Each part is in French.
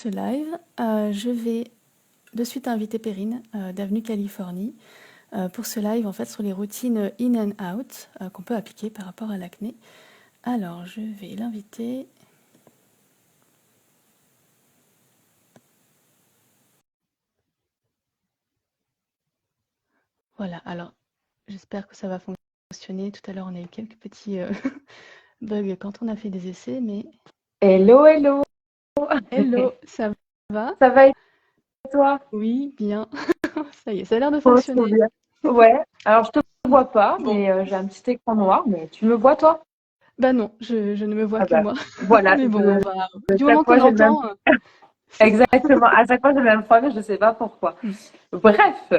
ce live, je vais de suite inviter Perrine d'Avenue Californie pour ce live en fait sur les routines in and out qu'on peut appliquer par rapport à l'acné. Alors je vais l'inviter. Voilà, alors j'espère que ça va fonctionner. Tout à l'heure on a eu quelques petits bugs quand on a fait des essais, mais... Hello, hello. Hello, ça va? Ça va et toi? Oui, bien. Ça y est, ça a l'air de Trop, trop fonctionner. bien. Ouais. Alors, je te vois pas, Bon, mais j'ai un petit écran noir, mais tu me vois, toi? bah non, je ne me vois Ah que bah, moi. voilà. Mais bon, on va... Du Chaque moment qu'on fois, j'ai le même. l'entend, c'est ça. Exactement. À chaque fois, j'ai le même problème, je sais pas pourquoi. Mm. Bref,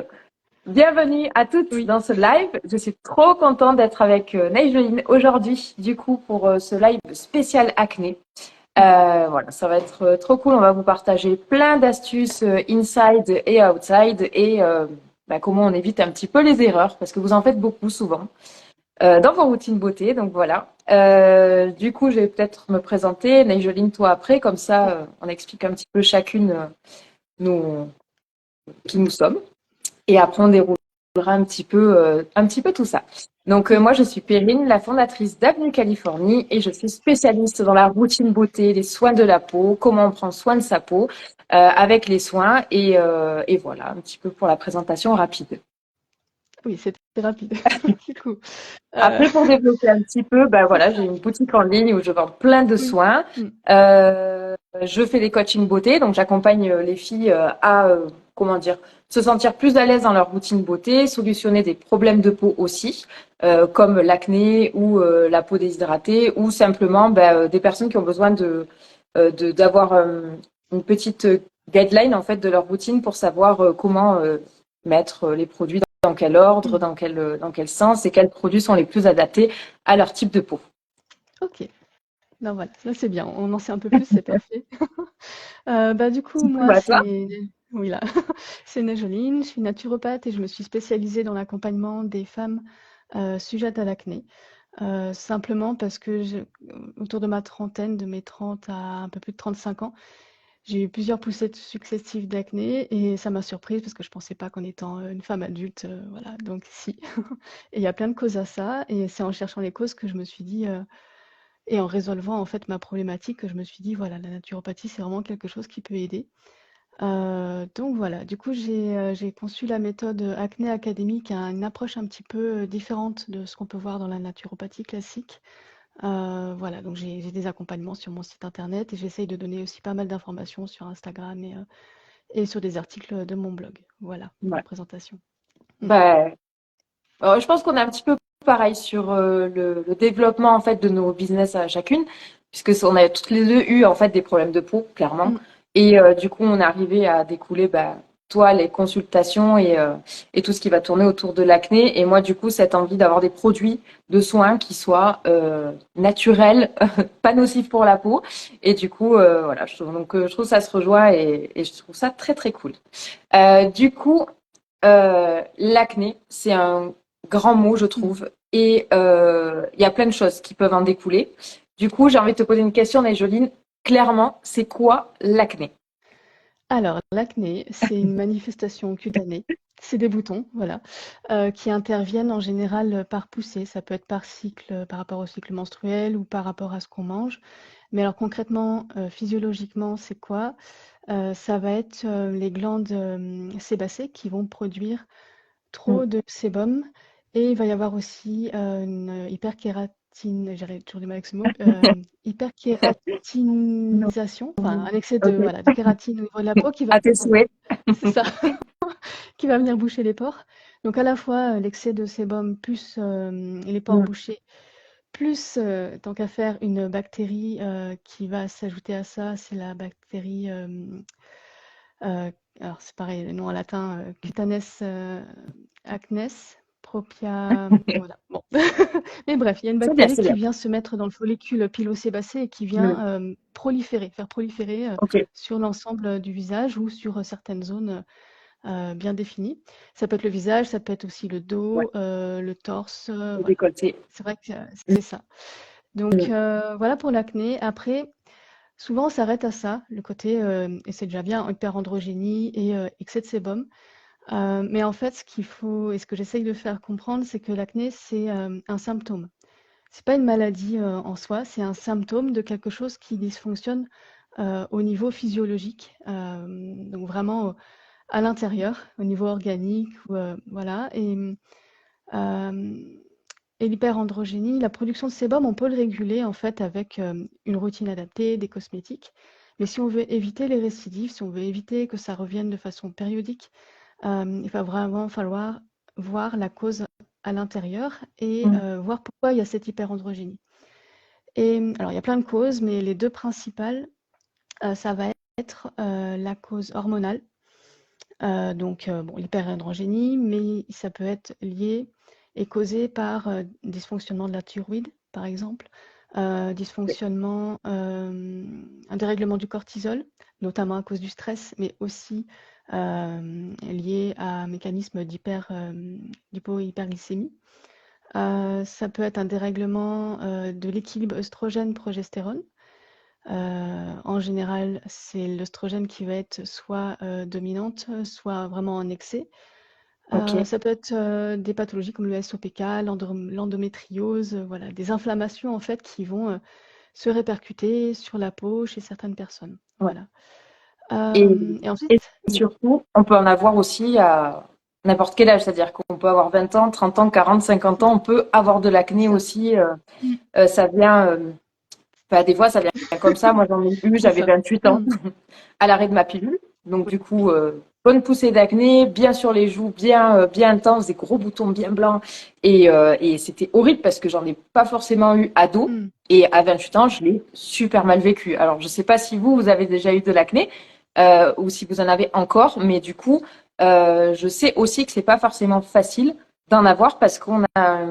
bienvenue à toutes Oui. dans ce live. Je suis trop contente d'être avec Naïveline aujourd'hui, du coup, pour ce live spécial acné. Voilà, ça va être trop cool. On va vous partager plein d'astuces inside et outside et comment on évite un petit peu les erreurs parce que vous en faites beaucoup souvent dans vos routines beauté. Donc voilà. Du coup, je vais peut-être me présenter, Naigeline, toi après, comme ça, on explique un petit peu chacune nous, qui nous sommes. Et après, on déroulera un petit peu tout ça. Donc, Oui. moi, je suis Perrine, la fondatrice d'Avenue Californie, et je suis spécialiste dans la routine beauté, les soins de la peau, comment on prend soin de sa peau avec les soins. Et voilà, un petit peu pour la présentation rapide. Oui, c'était rapide. Du coup, Après, pour développer un petit peu, ben c'est voilà, ça. j'ai une boutique en ligne où je vends plein de Oui. soins. Mm. Je fais des coachings beauté, donc j'accompagne les filles à comment dire, se sentir plus à l'aise dans leur routine beauté, solutionner des problèmes de peau aussi, comme l'acné ou la peau déshydratée, ou simplement des personnes qui ont besoin d'avoir une petite guideline en fait de leur routine pour savoir comment mettre les produits dans quel ordre, Mm. dans quel sens et quels produits sont les plus adaptés à leur type de peau. Ok. Non, voilà, là c'est bien. On en sait un peu plus, c'est parfait. Bah, du coup, Du coup, moi, bah toi? c'est... Oui, là. C'est Najoline, je suis naturopathe et je me suis spécialisée dans l'accompagnement des femmes sujettes à l'acné. Simplement parce que autour de ma trentaine, de mes 30 à un peu plus de 35 ans, j'ai eu plusieurs poussées successives d'acné et ça m'a surprise parce que je pensais pas qu'en étant une femme adulte, voilà, donc si. Et il y a plein de causes à ça et c'est en cherchant les causes que je me suis dit, et en résolvant en fait ma problématique, que je me suis dit: «Voilà, la naturopathie, c'est vraiment quelque chose qui peut aider». Donc voilà, du coup, j'ai conçu la méthode, Acné Academy qui a une approche un petit peu, différente de ce qu'on peut voir dans la naturopathie classique. Voilà, donc j'ai des accompagnements sur mon site internet et j'essaye de donner aussi pas mal d'informations sur Instagram et sur des articles de mon blog. Voilà pour la Ouais. présentation. Mmh. Bah, je pense qu'on est un petit peu pareil sur le développement en fait de nos business à chacune, puisque on a toutes les deux eu en fait des problèmes de peau, clairement. Mmh. Et du coup, on est arrivé à découler toi les consultations et tout ce qui va tourner autour de l'acné. Et moi, du coup, cette envie d'avoir des produits de soins qui soient naturels, pas nocifs pour la peau. Et du coup, voilà, je trouve ça se rejoint et je trouve ça très très cool. Du coup, l'acné, c'est un grand mot, je Mmh. trouve, et il y a plein de choses qui peuvent en découler. Du coup, j'ai envie de te poser une question, Naïjoline. Clairement, c'est quoi l'acné? Alors, l'acné, c'est une manifestation cutanée. C'est des boutons, voilà, qui interviennent en général par poussée. Ça peut être par cycle, par rapport au cycle menstruel ou par rapport à ce qu'on mange. Mais alors concrètement, physiologiquement, c'est quoi? Ça va être, les glandes, sébacées qui vont produire Mm. trop de sébum et il va y avoir aussi, une hyperkératine, j'arrive toujours du mal avec ce mot, Non. hyperkératinisation, enfin un excès de, Ok. voilà, de kératine au niveau de la peau qui va À tes voilà, souhaits. c'est ça, qui va venir boucher les pores. Donc à la fois, l'excès de sébum plus, les pores Mm. bouchés, plus, tant qu'à faire, une bactérie, qui va s'ajouter à ça, c'est la bactérie, alors c'est pareil, le nom en latin, cutanes, acnes, propia, voilà, bon. Mais bref, il y a une C'est bien, bactérie c'est qui bien. vient se mettre dans le follicule pilosébacé et qui Mm. vient, proliférer, faire proliférer, Ok. sur l'ensemble, du visage ou sur, certaines zones, bien définies. Ça peut être le visage, ça peut être aussi le Ouais. dos, le torse, Le voilà. décolleté. C'est vrai que Mm. c'est ça. Donc voilà pour l'acné. Après souvent on s'arrête à ça, le côté, et c'est déjà bien, hyperandrogénie et excès de sébum. Mais en fait, ce qu'il faut et ce que j'essaye de faire comprendre, c'est que l'acné, c'est, un symptôme. C'est pas une maladie, en soi, c'est un symptôme de quelque chose qui dysfonctionne, au niveau physiologique, donc vraiment, à l'intérieur, au niveau organique ou, voilà hem et l'hyperandrogénie, la production de sébum, on peut le réguler en fait avec, une routine adaptée, des cosmétiques. Mais si on veut éviter les récidives, si on veut éviter que ça revienne de façon périodique, il va vraiment falloir voir la cause à l'intérieur et Mm. voir pourquoi il y a cette hyperandrogénie. Et alors il y a plein de causes, mais les 2 principales, ça va être, la cause hormonale, donc bon, l'hyperandrogénie, mais ça peut être lié et causé par, dysfonctionnement de la thyroïde, par exemple, dysfonctionnement, un dérèglement du cortisol, notamment à cause du stress, mais aussi, lié à un mécanisme d'hypohyperglycémie. Ça peut être un dérèglement, de l'équilibre œstrogène-progestérone. En général, c'est l'œstrogène qui va être soit, dominante, soit vraiment en excès. Ok. Ça peut être, des pathologies comme le SOPK, l'endométriose, voilà, des inflammations en fait qui vont, se répercuter sur la peau chez certaines personnes. Ouais. Voilà. Et, Et et ensuite, oui. surtout, on peut en avoir aussi à n'importe quel âge, c'est-à-dire qu'on peut avoir 20 ans, 30 ans, 40, 50 ans, on peut avoir de l'acné C'est ça. aussi. Mmh. Ça vient, bah, des fois, ça vient comme ça. Moi, j'en ai eu, C'est j'avais ça. 28 ans, Mmh. à l'arrêt de ma pilule. Donc, Oui, du oui. coup, bonne poussée d'acné, bien sur les joues, bien intense, des gros boutons bien blancs. Et c'était horrible parce que j'en ai pas forcément eu ado. Mmh. Et à 28 ans, je l'ai super mal vécu. Alors, je sais pas si vous avez déjà eu de l'acné ou si vous en avez encore, mais du coup, je sais aussi que c'est pas forcément facile d'en avoir parce qu'on a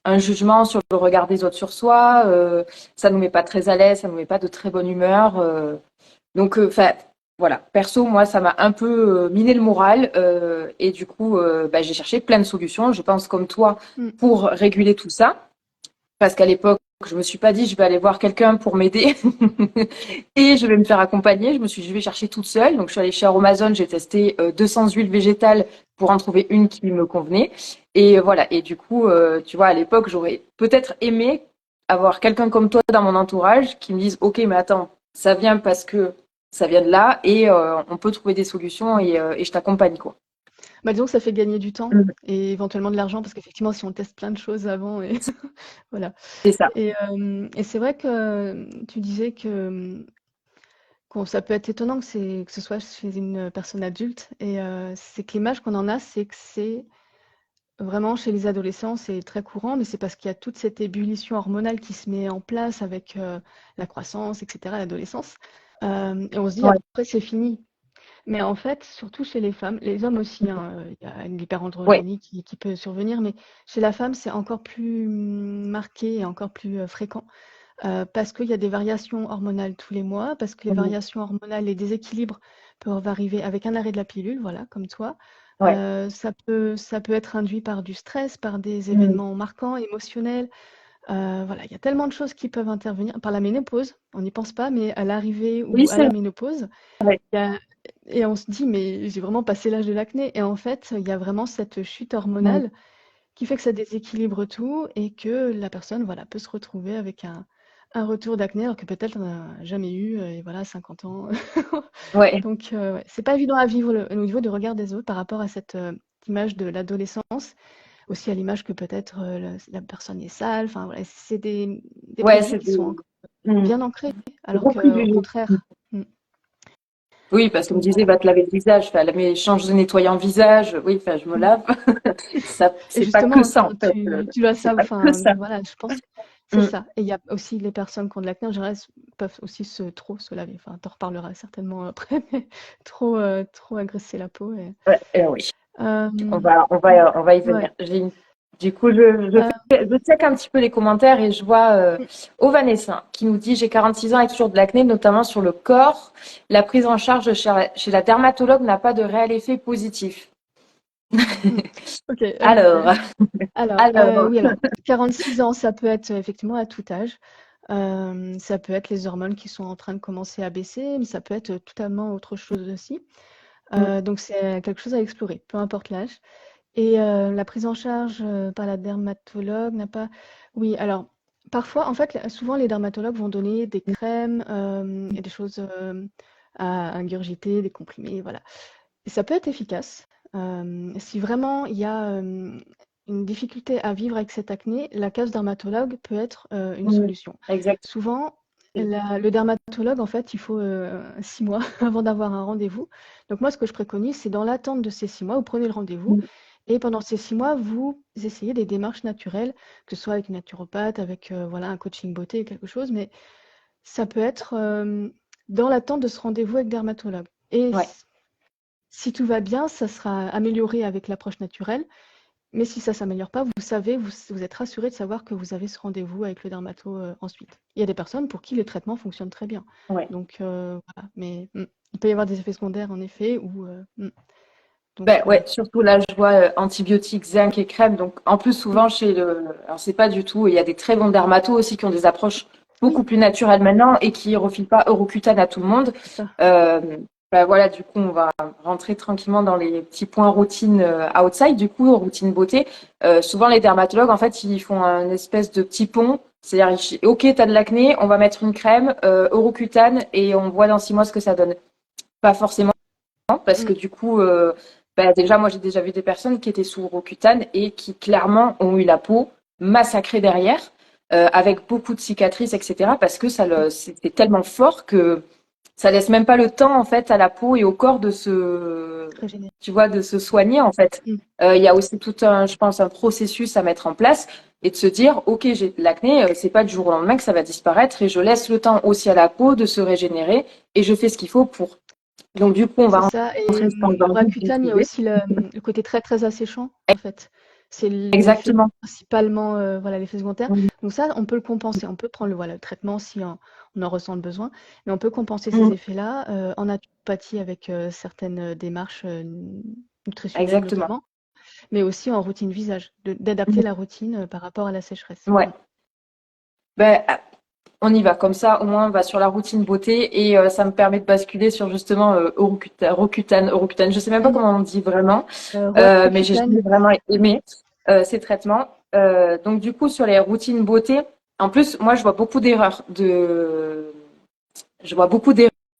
un jugement sur le regard des autres sur soi. Ça nous met pas très à l'aise, ça nous met pas de très bonne humeur. Donc, enfin, voilà. Perso, moi, ça m'a un peu miné le moral et du coup, bah, j'ai cherché plein de solutions. Je pense comme toi Mmh. pour réguler tout ça, parce qu'à l'époque, je me suis pas dit je vais aller voir quelqu'un pour m'aider et je vais me faire accompagner. Je me suis dit je vais chercher toute seule. Donc, je suis allée chez Amazon, j'ai testé 200 huiles végétales pour en trouver une qui me convenait. Et voilà. Et du coup, tu vois, à l'époque, j'aurais peut-être aimé avoir quelqu'un comme toi dans mon entourage qui me dise ok, mais attends, ça vient parce que ça vient de là et on peut trouver des solutions et je t'accompagne quoi. Bah, disons que ça fait gagner du temps Mm. et éventuellement de l'argent parce qu'effectivement, si on teste plein de choses avant et voilà. C'est ça. Et c'est vrai que tu disais que, ça peut être étonnant que ce soit chez une personne adulte et c'est que l'image qu'on en a, c'est que c'est vraiment chez les adolescents, c'est très courant, mais c'est parce qu'il y a toute cette ébullition hormonale qui se met en place avec, la croissance et cetera, l'adolescence, et on se dit: Ouais. «Après c'est fini». Mais en fait, surtout chez les femmes, les hommes aussi, hein, il y a une Ouais. hyperandrogénie qui peut survenir, mais chez la femme, c'est encore plus, marqué et encore plus, fréquent, parce qu'il y a des variations hormonales tous les mois, parce que les Mhm. variations hormonales, les déséquilibres peuvent arriver avec un arrêt de la pilule, voilà, comme toi. Ouais. Ça peut être induit par du stress, par des Mhm. événements marquants, émotionnels, voilà, il y a tellement de choses qui peuvent intervenir. Par la ménopause, on n'y pense pas, mais à l'arrivée Oui, ou à c'est la vrai. ménopause, il y a et on se dit: «Mais j'ai vraiment passé l'âge de l'acné» et en fait, il y a vraiment cette chute Mhm. hormonale qui fait que ça déséquilibre tout et que la personne, voilà, peut se retrouver avec un retour d'acné alors que peut-être on n'a jamais eu, et voilà 50 ans. Ouais. Donc ouais, c'est pas évident à vivre au niveau du regard des autres par rapport à cette, image de l'adolescence, aussi à l'image que peut-être, la personne est sale, enfin voilà, c'est des Ouais, préjugés c'est qui sont mhm. bien ancrés alors Gros qu'au préjugés. contraire. Mmh. Oui, parce qu'on me Donc disait, voilà. va te laver le visage. Enfin, mais change de nettoyant visage. Oui, enfin, je me Mmh. lave. Ça, Et c'est pas que justement, ça, enfin, en fait. tu dois C'est ça pas que enfin, ça. voilà, je pense c'est Mm. ça. Et il y a aussi les personnes qui ont de l'acné, en général, peuvent aussi trop se laver. Enfin, tu en reparleras certainement après, mais trop agresser la peau et Ouais, oui. hem, On va y ouais, venir. Du coup, je check un petit peu les commentaires et je vois mmh, Vanessa qui nous dit, j'ai 46 ans et toujours de l'acné, notamment sur le corps. La prise en charge chez la dermatologue n'a pas de réel effet positif. mmh. OK, Alors, alors, alors, oui, alors 46 ans, ça peut être effectivement à tout âge. Ça peut être les hormones qui sont en train de commencer à baisser, mais ça peut être totalement autre chose aussi. Donc c'est quelque chose à explorer, peu importe l'âge. Et la prise en charge par la dermatologue n'a pas... Oui, alors parfois, en fait, souvent les dermatologues vont donner des crèmes et des choses à ingurgiter, des comprimés, voilà. Et ça peut être efficace. Si vraiment il y a une difficulté à vivre avec cette acné, la case dermatologue peut être une solution. Exact. Souvent, le dermatologue, en fait, il faut 6 mois avant d'avoir un rendez-vous. Donc moi, ce que je préconise, c'est dans l'attente de ces 6 mois, vous prenez le rendez-vous. Et pendant ces 6 mois, vous essayez des démarches naturelles, que ce soit avec une naturopathe, avec voilà, un coaching beauté, quelque chose, mais ça peut être dans l'attente de ce rendez-vous avec dermatologue. Et Ouais. si tout va bien, ça sera amélioré avec l'approche naturelle. Mais si ça ne s'améliore pas, vous savez, vous êtes rassuré de savoir que vous avez ce rendez-vous avec le dermato ensuite. Il y a des personnes pour qui les traitements fonctionnent très bien. Ouais. Donc voilà. Mais il peut y avoir des effets secondaires en effet. Ben Donc ouais, surtout là, je vois antibiotiques, zinc et crème. Donc, en plus, souvent chez alors c'est pas du tout. Il y a des très bons dermatos aussi qui ont des approches beaucoup oui, plus naturelles maintenant et qui refilent pas Eurocutane à tout le monde. c'est ça. Ben voilà, du coup, on va rentrer tranquillement dans les petits points routine outside. Du coup, routine beauté. Souvent, les dermatologues, en fait, ils font un espèce de petit pont. C'est-à-dire, ok, t'as de l'acné, on va mettre une crème, Eurocutane et on voit dans 6 mois ce que ça donne. Pas forcément, parce que Mm. du coup, déjà, moi, j'ai déjà vu des personnes qui étaient sous Roaccutane et qui clairement ont eu la peau massacrée derrière, avec beaucoup de cicatrices, etc. Parce que c'était tellement fort que ça laisse même pas le temps en fait à la peau et au corps Régénérer. tu vois, de se soigner en fait. Mm. Il y a aussi tout un, je pense, un processus à mettre en place et de se dire, ok, j'ai de l'acné, c'est pas du jour au lendemain que ça va disparaître et je laisse le temps aussi à la peau de se régénérer et je fais ce qu'il faut pour. Donc du coup, on C'est va ça. Et rentrer dans le le vif du Roaccutane, il y a sujet. aussi le côté très très asséchant en fait. C'est l'effet Exactement. principalement, voilà, l'effet secondaire. Mm. Donc ça, on peut le compenser. On peut prendre le traitement si on en ressent le besoin, mais on peut compenser ces Mm. effets-là en naturopathie avec certaines démarches nutritionnelles Exactement. notamment, mais aussi en routine visage, d'adapter Mm. la routine par rapport à la sécheresse. Ouais. Ben, on y va. Comme ça, au moins, on va sur la routine beauté et ça me permet de basculer sur justement Roaccutane. Je sais même pas Mm. comment on dit vraiment, mais j'ai Roaccutane, jamais vraiment aimé ces traitements. Donc du coup, sur les routines beauté, en plus, moi, je vois beaucoup d'erreurs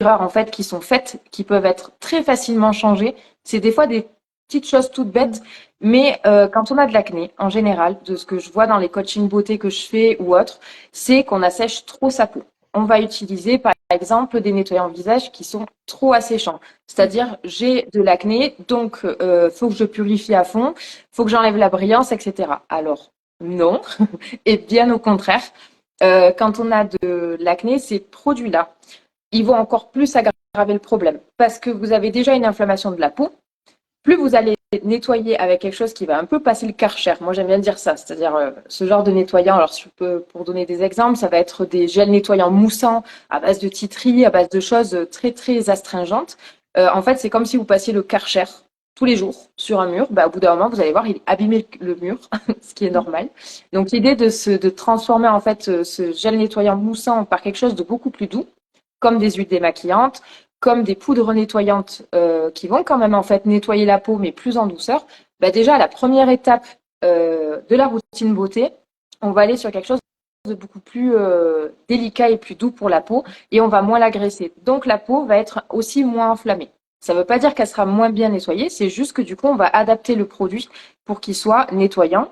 en fait qui sont faites, qui peuvent être très facilement changées. C'est des fois des petites choses toutes mm. bêtes, mais quand on a de l'acné, en général, de ce que je vois dans les coachings beauté que je fais ou autres, c'est qu'on assèche trop sa peau. On va utiliser par exemple des nettoyants visage qui sont trop asséchants. Mm. C'est-à-dire, j'ai de l'acné, donc faut que je purifie à fond, faut que j'enlève la brillance, etc. Alors, non, et bien au contraire. Quand on a de l'acné, ces produits-là, ils vont encore plus aggraver le problème parce que vous avez déjà une inflammation de la peau. Plus vous allez nettoyer avec quelque chose qui va un peu passer le Karcher. Moi, j'aime bien dire ça, c'est-à-dire ce genre de nettoyant. Alors, si je peux, pour donner des exemples, ça va être des gels nettoyants moussants à base de titri, à base de choses très, très astringentes. En fait, c'est comme si vous passiez le Karcher tous les jours sur un mur. Bah, au bout d'un moment, vous allez voir, il abîme le mur, ce qui est Mm. normal. Donc, l'idée de transformer en fait ce gel nettoyant moussant par quelque chose de beaucoup plus doux, comme des huiles démaquillantes, comme des poudres nettoyantes qui vont quand même en fait nettoyer la peau, mais plus en douceur. Bah déjà, la première étape de la routine beauté, on va aller sur quelque chose de beaucoup plus délicat et plus doux pour la peau et on va moins l'agresser. Donc la peau va être aussi moins enflammée. Ça ne veut pas dire qu'elle sera moins bien nettoyée, c'est juste que du coup, on va adapter le produit pour qu'il soit nettoyant,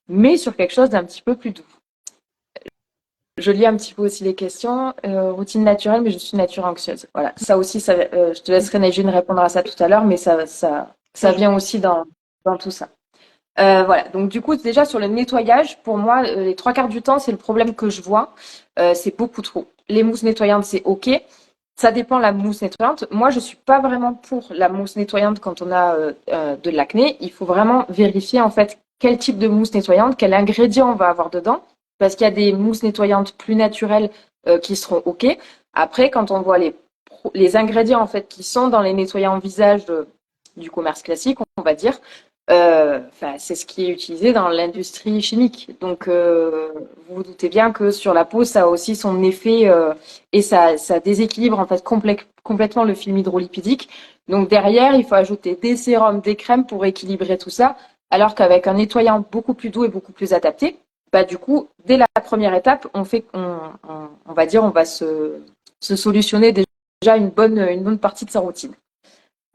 mais sur quelque chose d'un petit peu plus doux. Je lis un petit peu aussi les questions. Routine naturelle, mais je suis nature anxieuse. Voilà, ça aussi, je te Mm. laisserai Najine répondre à ça tout à l'heure, mais Ça ça joue. vient aussi dans tout ça. Voilà, donc du coup, déjà sur le nettoyage, pour moi, les trois quarts du temps, c'est le problème que je vois. C'est beaucoup trop. Les mousses nettoyantes, c'est OK. Ça dépend la mousse nettoyante. Moi, je suis pas vraiment pour la mousse nettoyante quand on a de l'acné. Il faut vraiment vérifier en fait quel type de mousse nettoyante, quel ingrédient on va avoir dedans, parce qu'il y a des mousses nettoyantes plus naturelles qui seront OK. Après, quand on voit les ingrédients en fait qui sont dans les nettoyants visage du commerce classique, on va dire, C'est ce qui est utilisé dans l'industrie chimique. Donc, vous vous doutez bien que sur la peau, ça a aussi son effet et ça déséquilibre en fait complètement le film hydrolipidique. Donc derrière, il faut ajouter des sérums, des crèmes pour équilibrer tout ça, alors qu'avec un nettoyant beaucoup plus doux et beaucoup plus adapté, bah du coup, dès la première étape, on va dire, on va se solutionner déjà une bonne partie de sa routine.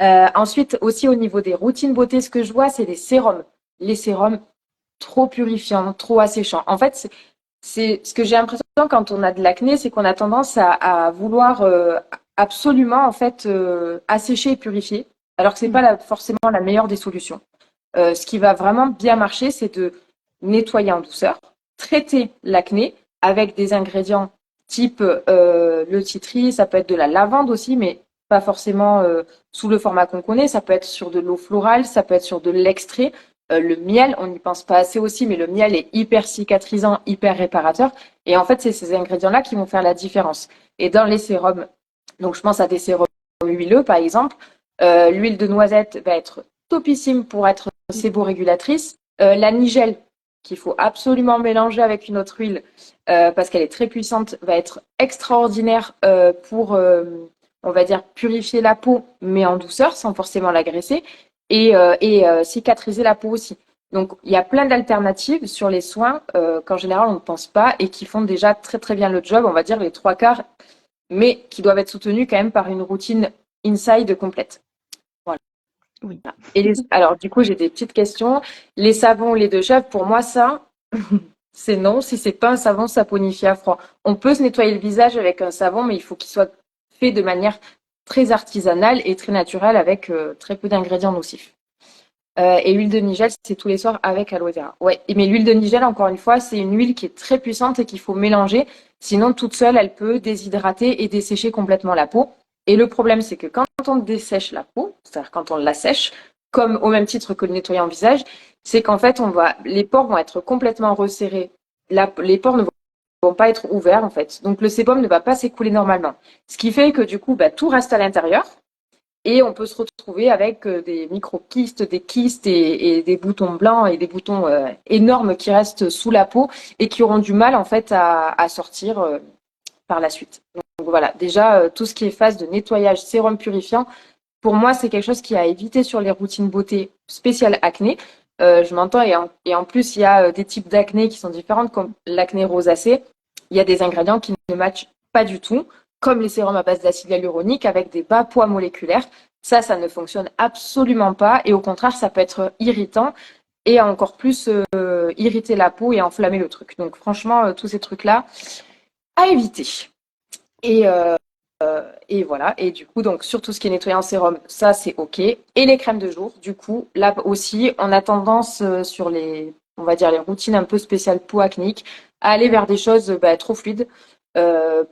Ensuite, aussi au niveau des routines beauté, ce que je vois, c'est les sérums. Les sérums trop purifiants, trop asséchants. En fait, c'est ce que j'ai l'impression quand on a de l'acné, c'est qu'on a tendance à vouloir absolument en fait assécher et purifier, alors que c'est pas forcément la meilleure des solutions. Ce qui va vraiment bien marcher, c'est de nettoyer en douceur, traiter l'acné avec des ingrédients type le citri, ça peut être de la lavande aussi, mais pas forcément sous le format qu'on connaît, ça peut être sur de l'eau florale, ça peut être sur de l'extrait. Le miel, on n'y pense pas assez aussi, mais le miel est hyper cicatrisant, hyper réparateur. Et en fait, c'est ces ingrédients-là qui vont faire la différence. Et dans les sérums, donc je pense à des sérums huileux, par exemple, l'huile de noisette va être topissime pour être séborégulatrice. La nigelle, qu'il faut absolument mélanger avec une autre huile parce qu'elle est très puissante, va être extraordinaire pour, on va dire, purifier la peau, mais en douceur, sans forcément l'agresser, et cicatriser la peau aussi. Donc, il y a plein d'alternatives sur les soins qu'en général, on ne pense pas et qui font déjà très, très bien le job, on va dire les trois quarts, mais qui doivent être soutenus quand même par une routine inside complète. Voilà. Oui. Alors, du coup, j'ai des petites questions. Les savons, les deux chèvres, pour moi, ça, c'est non. Si c'est pas un savon saponifié à froid, on peut se nettoyer le visage avec un savon, mais il faut qu'il soit fait de manière très artisanale et très naturelle avec très peu d'ingrédients nocifs. Et l'huile de nigel, c'est tous les soirs avec aloe vera. Ouais, mais l'huile de nigel, encore une fois, c'est une huile qui est très puissante et qu'il faut mélanger. Sinon, toute seule, elle peut déshydrater et dessécher complètement la peau. Et le problème, c'est que quand on dessèche la peau, c'est-à-dire quand on la sèche, comme au même titre que le nettoyant visage, c'est qu'en fait, les pores vont être complètement resserrés. Les pores ne vont pas être ouverts, en fait. Donc, le sébum ne va pas s'écouler normalement. Ce qui fait que, du coup, bah, tout reste à l'intérieur. Et on peut se retrouver avec des micro-kystes, des kystes et des boutons blancs et des boutons énormes qui restent sous la peau et qui auront du mal en fait à sortir par la suite. Donc voilà, déjà tout ce qui est phase de nettoyage, sérum purifiant, pour moi c'est quelque chose qui a évité sur les routines beauté spéciales acné. Je m'entends et en plus il y a des types d'acné qui sont différentes comme l'acné rosacée. Il y a des ingrédients qui ne matchent pas du tout comme les sérums à base d'acide hyaluronique avec des bas poids moléculaires. Ça ne fonctionne absolument pas et au contraire, ça peut être irritant et encore plus irriter la peau et enflammer le truc. Donc franchement, tous ces trucs-là, à éviter. Et, euh, et voilà. Et du coup, donc sur tout ce qui est nettoyant sérum, ça c'est OK. Et les crèmes de jour, du coup, là aussi, on a tendance sur on va dire les routines un peu spéciales peau acnéique, à aller vers des choses trop fluides.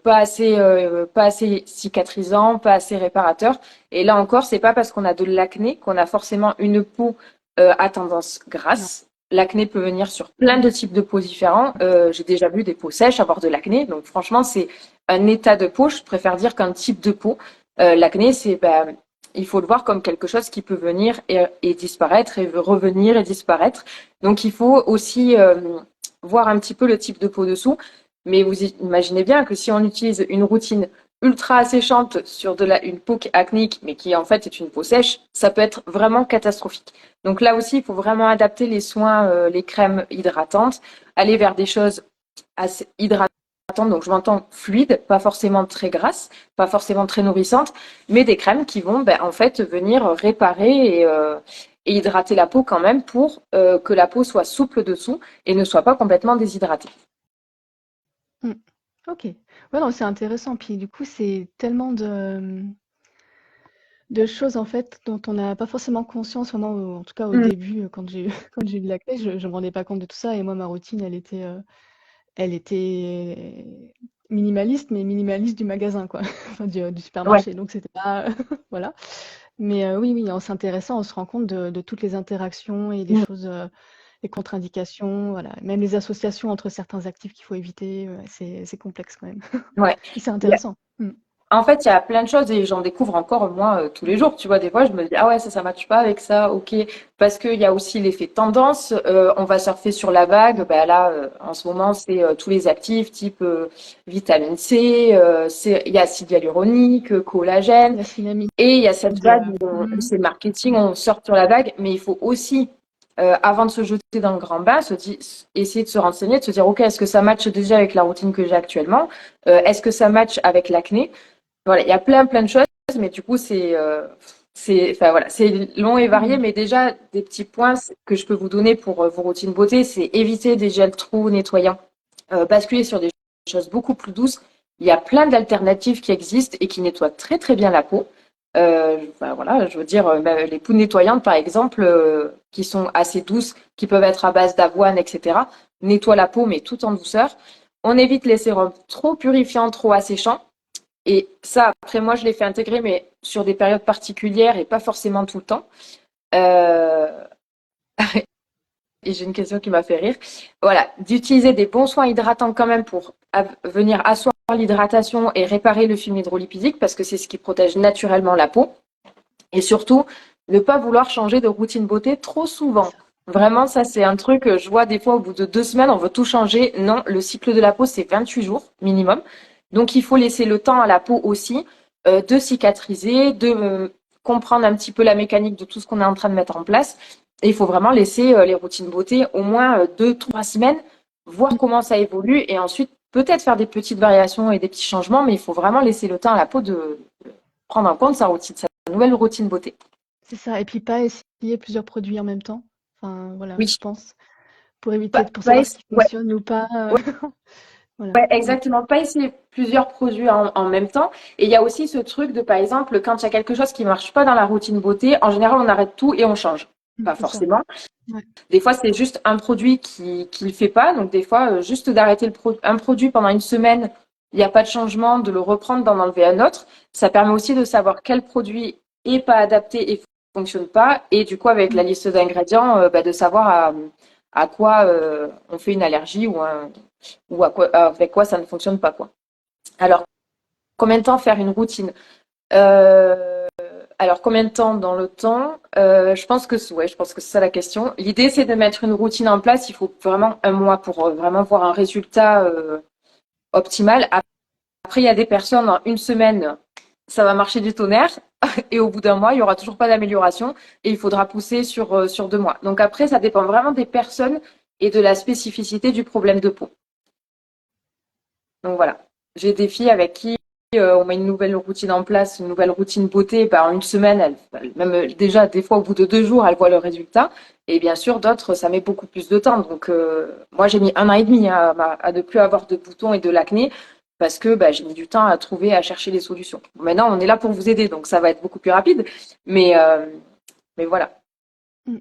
Pas assez cicatrisant, pas assez réparateur. Et là encore, c'est pas parce qu'on a de l'acné qu'on a forcément une peau à tendance Non. grasse. L'acné peut venir sur plein de types de peaux différents. J'ai déjà vu des peaux sèches avoir de l'acné. Donc franchement, c'est un état de peau. Je préfère dire qu'un type de peau. L'acné, il faut le voir comme quelque chose qui peut venir et disparaître et revenir et disparaître. Donc il faut aussi voir un petit peu le type de peau dessous. Mais vous imaginez bien que si on utilise une routine ultra asséchante sur une peau acnéique, mais qui en fait est une peau sèche, ça peut être vraiment catastrophique. Donc là aussi, il faut vraiment adapter les soins, les crèmes hydratantes, aller vers des choses assez hydratantes. Donc je m'entends fluides, pas forcément très grasses, pas forcément très nourrissantes, mais des crèmes qui vont en fait venir réparer et hydrater la peau quand même pour que la peau soit souple dessous et ne soit pas complètement déshydratée. Mmh. OK. Ouais, non, c'est intéressant. Puis du coup, c'est tellement de choses en fait dont on n'a pas forcément conscience, vraiment, en tout cas au Mm. début, quand j'ai quand j'ai eu de l'acné, je me rendais pas compte de tout ça et moi ma routine elle était minimaliste, mais minimaliste du magasin quoi, enfin du Ouais. supermarché donc c'était pas voilà. Mais oui, oui, en s'intéressant, on se rend compte de toutes les interactions et des Mm. choses, les contre-indications, voilà. Même les associations entre certains actifs qu'il faut éviter, c'est complexe quand même. Ouais. Mais c'est intéressant. Mmh. En fait, il y a plein de choses et j'en découvre encore moi tous les jours. Tu vois, des fois, je me dis ah ouais, ça matche pas avec ça, ok. Parce qu'il y a aussi l'effet tendance. On va surfer sur la vague. Ben là, en ce moment, c'est tous les actifs type vitamine C, il y a acide hyaluronique, collagène. La synamie. Et il y a cette vague où Mhm. c'est marketing, on sort sur la vague, mais il faut aussi, avant de se jeter dans le grand bain, essayer de se renseigner, de se dire, OK, est-ce que ça matche déjà avec la routine que j'ai actuellement? Est-ce que ça matche avec l'acné? Voilà, il y a plein de choses, mais du coup, enfin, voilà, c'est long et varié, Mhm. mais déjà, des petits points que je peux vous donner pour vos routines beauté, c'est éviter des gels trop nettoyants, basculer sur des choses beaucoup plus douces. Il y a plein d'alternatives qui existent et qui nettoient très très bien la peau. Enfin, voilà, je veux dire, même les poudres nettoyantes, par exemple, qui sont assez douces, qui peuvent être à base d'avoine, etc., nettoient la peau, mais tout en douceur. On évite les sérums trop purifiants, trop asséchants. Et ça, après, moi, je l'ai fait intégrer, mais sur des périodes particulières et pas forcément tout le temps. Euh, et j'ai une question qui m'a fait rire. Voilà, d'utiliser des bons soins hydratants quand même pour venir asseoir l'hydratation et réparer le film hydrolipidique, parce que c'est ce qui protège naturellement la peau. Et surtout, ne pas vouloir changer de routine beauté trop C'est souvent. ça. Vraiment, ça, c'est un truc que je vois des fois au bout de 2 semaines, on veut tout changer. Non, le cycle de la peau, c'est 28 jours minimum. Donc, il faut laisser le temps à la peau aussi de cicatriser, de comprendre un petit peu la mécanique de tout ce qu'on est en train de mettre en place. Et il faut vraiment laisser les routines beauté au moins 2, 3 semaines, voir comment ça évolue et ensuite peut-être faire des petites variations et des petits changements, mais il faut vraiment laisser le temps à la peau de prendre en compte sa routine, sa nouvelle routine beauté. C'est ça. Et puis pas essayer plusieurs produits en même temps. Enfin, voilà, je Oui, pense. Pour éviter, pour pas savoir ce qui ouais, fonctionne ou pas. ouais, Voilà. ouais, exactement. Pas essayer plusieurs produits en même temps. Et il y a aussi ce truc de, par exemple, quand il y a quelque chose qui marche pas dans la routine beauté, en général, on arrête tout et on change. Pas C'est ça. forcément. Ouais. Des fois, c'est juste un produit qui le fait pas. Donc, des fois, juste d'arrêter un produit pendant une semaine, il n'y a pas de changement, de le reprendre, d'en enlever un autre. Ça permet aussi de savoir quel produit est pas adapté et fonctionne pas. Et du coup, avec la Mm. liste d'ingrédients, de savoir à quoi on fait une allergie ou avec quoi ça ne fonctionne pas, quoi. Alors, combien de temps faire une routine? Euh, alors, combien de temps dans le temps? Je pense que c'est ça la question. L'idée, c'est de mettre une routine en place. Il faut vraiment un mois pour vraiment voir un résultat optimal. Après, il y a des personnes, en une semaine, ça va marcher du tonnerre. Et au bout d'un mois, il n'y aura toujours pas d'amélioration. Et il faudra pousser sur 2 mois. Donc après, ça dépend vraiment des personnes et de la spécificité du problème de peau. Donc voilà. J'ai des filles avec qui on met une nouvelle routine en place, une nouvelle routine beauté. Bah, en une semaine, même déjà, des fois, au bout de 2 jours, elles voient le résultat. Et bien sûr, d'autres, ça met beaucoup plus de temps. Donc, moi, j'ai mis 1 an et demi à ne plus avoir de boutons et de l'acné parce que bah, j'ai mis du temps à trouver, à chercher les solutions. Bon, maintenant, on est là pour vous aider, donc ça va être beaucoup plus rapide. Mais, euh, mais voilà. Mm.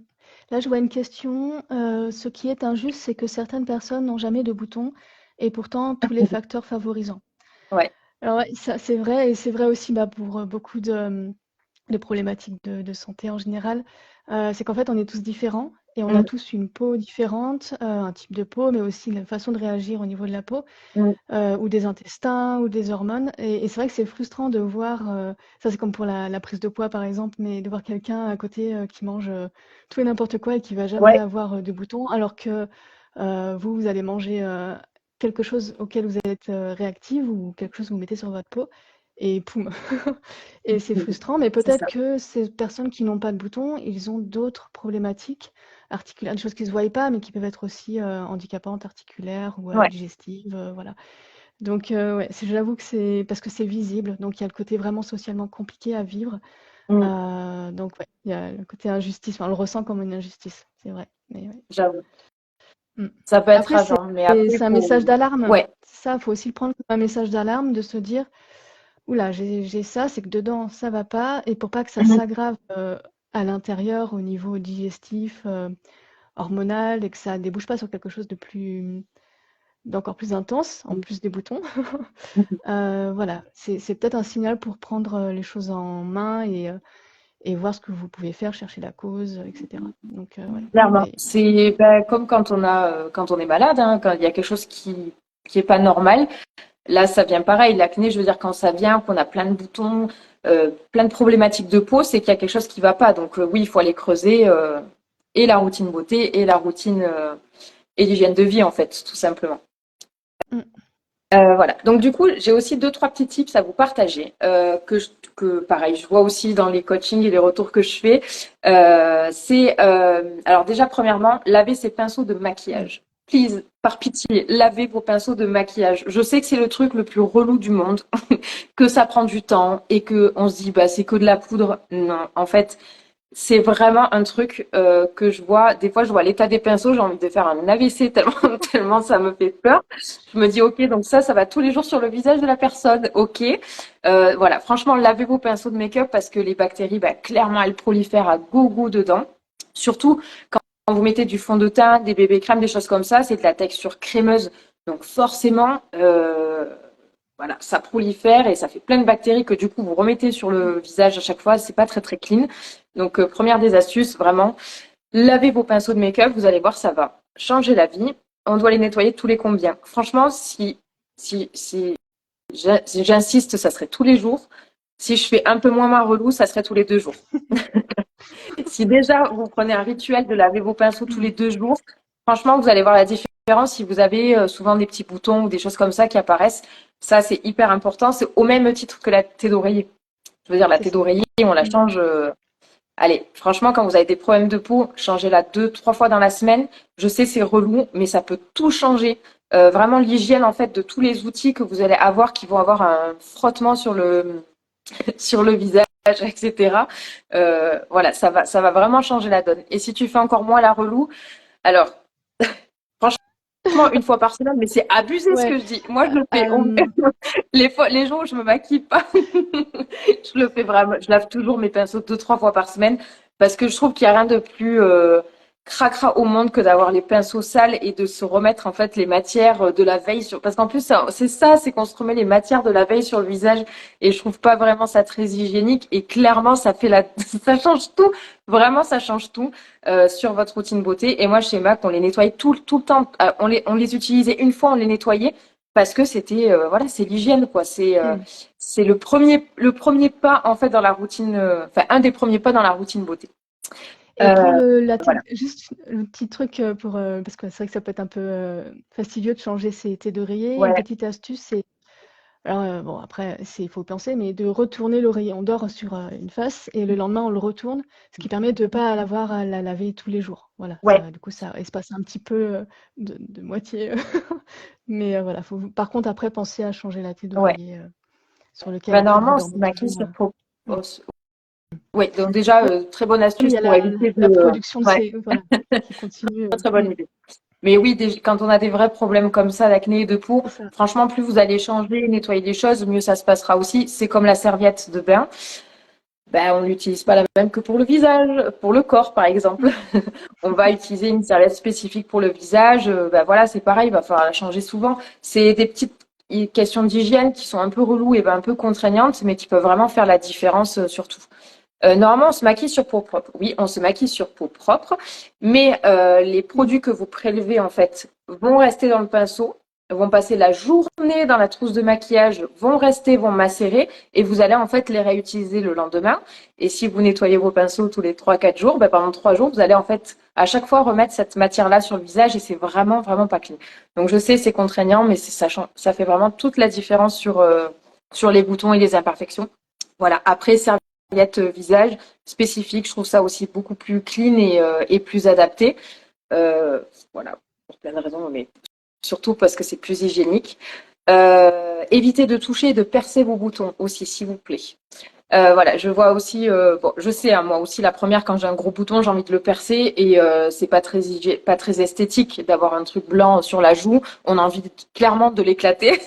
Là, je vois une question. Ce qui est injuste, c'est que certaines personnes n'ont jamais de boutons et pourtant tous les facteurs favorisants. Ouais. Alors, ouais, ça, c'est vrai, et c'est vrai aussi bah, pour beaucoup de problématiques de santé en général. C'est qu'en fait, on est tous différents et on a Mm, tous une peau différente, un type de peau, mais aussi une façon de réagir au niveau de la peau. mm, Ou des intestins ou des hormones et c'est vrai que c'est frustrant de voir, ça c'est comme pour la prise de poids par exemple, mais de voir quelqu'un à côté, qui mange, tout et n'importe quoi et qui va jamais ouais. avoir, de boutons alors que, vous, vous allez manger, quelque chose auquel vous allez être, réactive ou quelque chose que vous mettez sur votre peau et poum! Et c'est frustrant, mais C'est peut-être ça. que ces personnes qui n'ont pas de boutons, ils ont d'autres problématiques articulaires, des choses qui se voient pas, mais qui peuvent être aussi, handicapantes, articulaires ou, Ouais. digestives, voilà. Donc ouais, j'avoue que c'est parce que c'est visible, donc il y a le côté vraiment socialement compliqué à vivre. Mm, Donc ouais, il y a le côté injustice, enfin on le ressent comme une injustice, c'est vrai, mais ouais. j'avoue. Mmh. Ça peut être Après rageant, mais après, c'est un faut. message d'alarme. Ouais. C'est ça, faut aussi le prendre comme un message d'alarme de se dire: «Ouh là, j'ai ça, c'est que dedans ça va pas» et pour pas que ça Mhm. s'aggrave, à l'intérieur au niveau digestif, hormonal et que ça débouche pas sur quelque chose d'encore plus intense, en plus des boutons. Voilà, c'est peut-être un signal pour prendre, les choses en main et voir ce que vous pouvez faire, chercher la cause, et cetera. Donc ouais, Clairement. mais C'est ben, comme quand on est malade, hein, quand il y a quelque chose qui est pas normal. Là, ça vient pareil. L'acné, je veux dire, quand ça vient, qu'on a plein de boutons, plein de problématiques de peau, c'est qu'il y a quelque chose qui va pas. Donc oui, il faut aller creuser et la routine beauté et la routine et l'hygiène de vie, en fait, tout simplement. Mm. Voilà. Donc du coup, j'ai aussi deux, trois petits tips à vous partager que pareil, je vois aussi dans les coachings et les retours que je fais. Alors déjà, premièrement, laver ses pinceaux de maquillage. Please, par pitié, lavez vos pinceaux de maquillage. Je sais que c'est le truc le plus relou du monde, que ça prend du temps et que on se dit bah c'est que de la poudre. Non, en fait, c'est vraiment un truc que je vois. Des fois, je vois l'état des pinceaux, j'ai envie de faire un AVC tellement, tellement ça me fait peur. Je me dis, ok, donc ça va tous les jours sur le visage de la personne. Ok. Voilà, franchement, lavez vos pinceaux de make-up parce que les bactéries, bah, clairement, elles prolifèrent à gogo dedans. Surtout quand vous mettez du fond de teint, des bébés crèmes, des choses comme ça, c'est de la texture crémeuse. Donc forcément, voilà, ça prolifère et ça fait plein de bactéries que du coup vous remettez sur le visage à chaque fois. C'est pas très très clean. Donc première des astuces, vraiment, lavez vos pinceaux de make-up. Vous allez voir, ça va changer la vie. On doit les nettoyer tous les combien? Franchement, si j'insiste, ça serait tous les jours. Si je fais un peu moins ma relou, ça serait tous les 2 jours. Si déjà vous prenez un rituel de laver vos pinceaux tous les 2 jours, franchement, vous allez voir la différence si vous avez souvent des petits boutons ou des choses comme ça qui apparaissent. Ça, c'est hyper important. C'est au même titre que la thé d'oreiller. Je veux dire, la C'est thé ça. d'oreiller, on la change. Allez, franchement, quand vous avez des problèmes de peau, changez-la 2, 3 fois dans la semaine. Je sais, c'est relou, mais ça peut tout changer. Vraiment, l'hygiène, en fait, de tous les outils que vous allez avoir qui vont avoir un frottement sur sur le visage, etc. Voilà, ça va vraiment changer la donne. Et si tu fais encore moins la relou, alors, franchement, 1 fois par semaine, mais c'est abusé ce Ouais. que je dis. Moi, je le fais Euh, les jours où je me maquille pas, je le fais vraiment. Je lave toujours mes pinceaux 2, 3 fois par semaine parce que je trouve qu'il n'y a rien de plus cracra au monde que d'avoir les pinceaux sales et de se remettre en fait les matières de la veille sur. Parce qu'en plus, c'est qu'on se remet les matières de la veille sur le visage et je trouve pas vraiment ça très hygiénique. Et clairement, ça fait ça change tout. Vraiment, ça change tout sur votre routine beauté. Et moi, chez MAC, on les nettoyait tout le temps. On les utilisait une fois, on les nettoyait parce que c'était voilà, c'est l'hygiène quoi. C'est le premier pas en fait dans la routine, enfin un des premiers pas dans la routine beauté. Et pour Voilà. juste le petit truc pour parce que c'est vrai que ça peut être un peu fastidieux de changer ses thés d'oreiller. Une Ouais, petite astuce, c'est alors bon après il faut penser, mais de retourner l'oreiller. On dort sur une face et le lendemain on le retourne, ce qui permet de pas avoir à la laver tous les jours. Voilà, ouais. ça du coup ça espace un petit peu de moitié. Mais voilà, faut par contre après penser à changer la thé Ouais. d'oreiller sur lequel Bah, après vous normalement, on se dormez maquille toujours. sur peau. Mm. Oui, donc déjà, très bonne Oui, il astuce y a pour éviter de. la production de Ouais, ces voilà qui continue. très très bonne idée. Mais oui, quand on a des vrais problèmes comme ça d'acné et de peau, C'est ça. franchement, plus vous allez changer, nettoyer les choses, mieux ça se passera aussi. C'est comme la serviette de bain. Ben, on n'utilise pas la même que pour le visage, pour le corps par exemple. On va utiliser une serviette spécifique pour le visage. Ben voilà, c'est pareil, il va falloir la changer souvent. C'est des petites questions d'hygiène qui sont un peu reloues et ben un peu contraignantes, mais qui peuvent vraiment faire la différence surtout. Normalement, on se maquille sur peau propre. Oui, on se maquille sur peau propre, mais les Mmh. produits que vous prélevez en fait vont rester dans le pinceau, vont passer la journée dans la trousse de maquillage, vont macérer, et vous allez en fait les réutiliser le lendemain. Et si vous nettoyez vos pinceaux tous les 3, 4 jours, ben, pendant 3 jours, vous allez en fait à chaque fois remettre cette matière-là sur le visage, et c'est vraiment vraiment pas clean. Donc je sais, c'est contraignant, mais ça fait vraiment toute la différence sur les boutons et les imperfections. Voilà. Après, serviette visage spécifique. Je trouve ça aussi beaucoup plus clean et plus adapté. Voilà, pour plein de raisons, mais surtout parce que c'est plus hygiénique. Évitez de toucher et de percer vos boutons aussi, s'il vous plaît. Voilà, je vois aussi, bon, je sais, hein, moi aussi, la première, quand j'ai un gros bouton, j'ai envie de le percer et c'est pas très esthétique d'avoir un truc blanc sur la joue. On a envie clairement de l'éclater.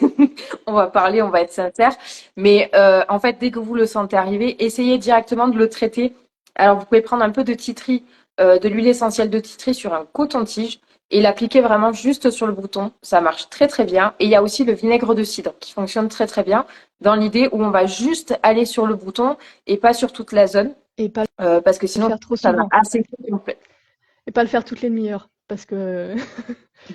On va parler, on va être sincère. Mais en fait, dès que vous le sentez arriver, essayez directement de le traiter. Alors, vous pouvez prendre un peu de tea tree, de l'huile essentielle de tea tree sur un coton-tige et l'appliquer vraiment juste sur le bouton. Ça marche très très bien. Et il y a aussi le vinaigre de cidre qui fonctionne très très bien dans l'idée où on va juste aller sur le bouton et pas sur toute la zone Et pas parce que le sinon faire trop ça va souvent assécher complet. et pas le faire toutes les demi-heures. parce que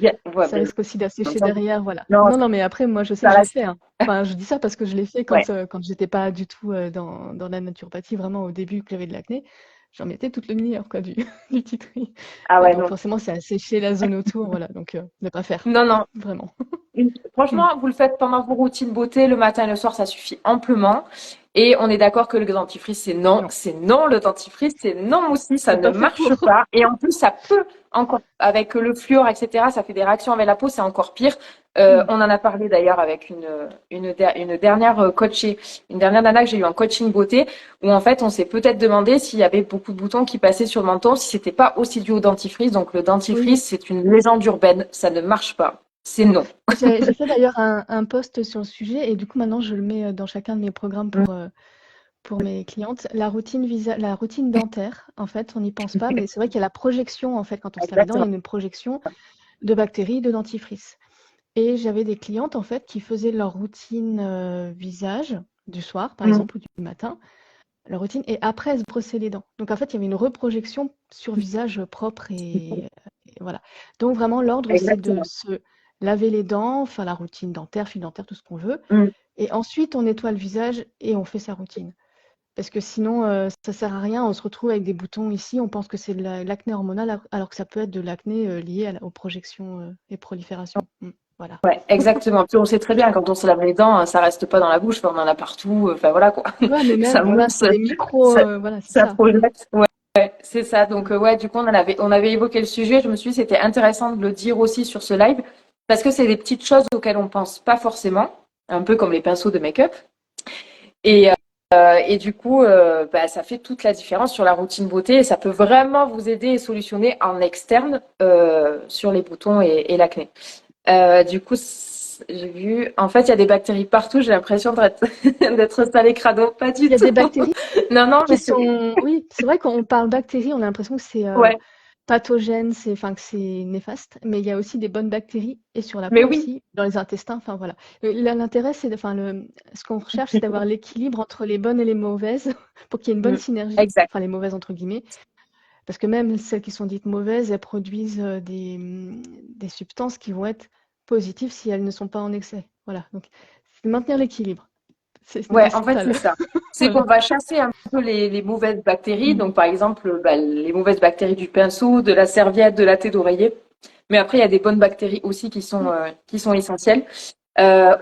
Ouais, ça ben, risque aussi d'assécher non, derrière, voilà. non, Non, non, mais après, moi, je sais ça que je l'ai reste. fait, hein. Enfin, je dis ça parce que je l'ai fait Ouais. quand j'étais pas du tout dans la naturopathie, vraiment au début que j'avais de l'acné. J'en mettais toute le demi-heure, quoi, du, du tea tree. Ah Et ouais, donc, non. forcément, ça a séché la zone autour, voilà. Donc, ne pas faire, Non, non. vraiment. Mm. Franchement, vous le faites pendant vos routines beauté, le matin et le soir, ça suffit amplement. Et on est d'accord que le dentifrice, Non, c'est non, le dentifrice, c'est non aussi, ça c'est ne pas fait marche pour. pas. Et en plus, ça peut encore, avec le fluor, etc., ça fait des réactions avec la peau, c'est encore pire. Mm. On en a parlé d'ailleurs avec une dernière coachée, une dernière nana que j'ai eu en coaching beauté, où en fait, on s'est peut-être demandé s'il y avait beaucoup de boutons qui passaient sur le menton, si c'était pas aussi dû au dentifrice. Donc, le Oui, dentifrice, c'est une légende urbaine, ça ne marche pas. C'est non. j'ai fait d'ailleurs un post sur le sujet et du coup, maintenant, je le mets dans chacun de mes programmes pour mes clientes. La routine dentaire, en fait, on n'y pense pas, mais c'est vrai qu'il y a la projection, en fait, quand on se lave les dents, il y Exactement. a une projection de bactéries, de dentifrice. Et j'avais des clientes, en fait, qui faisaient leur routine visage du soir, par Mm. exemple, ou du matin, leur routine, et après, elles se brossaient les dents. Donc, en fait, il y avait une reprojection sur visage propre et voilà. Donc, vraiment, l'ordre, c'est de Exactement. se laver les dents, faire la routine dentaire, fil dentaire, tout ce qu'on veut. Mm. Et ensuite, on nettoie le visage et on fait sa routine. Parce que sinon, ça sert à rien. On se retrouve avec des boutons ici. On pense que c'est de l'acné hormonal, alors que ça peut être de l'acné lié aux projections et proliférations. Voilà. Ouais, exactement. Puis on sait très bien, quand on se lave les dents, ça reste pas dans la bouche, enfin, on en a partout, enfin voilà quoi. Ouais, mais Ça même, voilà, mousse, c'est des micros. ça, Voilà, c'est ça ça. projette. Ouais, ouais, c'est ça. Donc ouais, du coup, on avait évoqué le sujet. Je me suis dit, c'était intéressant de le dire aussi sur ce live, parce que c'est des petites choses auxquelles on pense pas forcément, un peu comme les pinceaux de make-up. Et, et du coup, bah, ça fait toute la différence sur la routine beauté et ça peut vraiment vous aider et solutionner en externe sur les boutons et l'acné. Du coup, j'ai vu, en fait, il y a des bactéries partout. J'ai l'impression d'être d'être salé crado. Pas Il du y a tout. des bactéries Non, non, qui mais c'est. sont. Oui, c'est vrai qu'on parle bactéries, on a l'impression que c'est Ouais, pathogène, enfin, que c'est néfaste. Mais il y a aussi des bonnes bactéries et sur la mais peau oui, aussi, dans les intestins. Enfin, voilà. L'intérêt, ce qu'on recherche, c'est d'avoir l'équilibre entre les bonnes et les mauvaises pour qu'il y ait une bonne mm, synergie. exact. Enfin, les mauvaises entre guillemets. Parce que même celles qui sont dites mauvaises, elles produisent des substances qui vont être positives si elles ne sont pas en excès. Voilà, donc c'est maintenir l'équilibre. C'est Ouais, en fait, c'est principal. ça. C'est Voilà. qu'on va chasser un peu les mauvaises bactéries. Mm. Donc, par exemple, bah, les mauvaises bactéries du pinceau, de la serviette, de la thé d'oreiller. Mais après, il y a des bonnes bactéries aussi Mm. qui sont essentielles.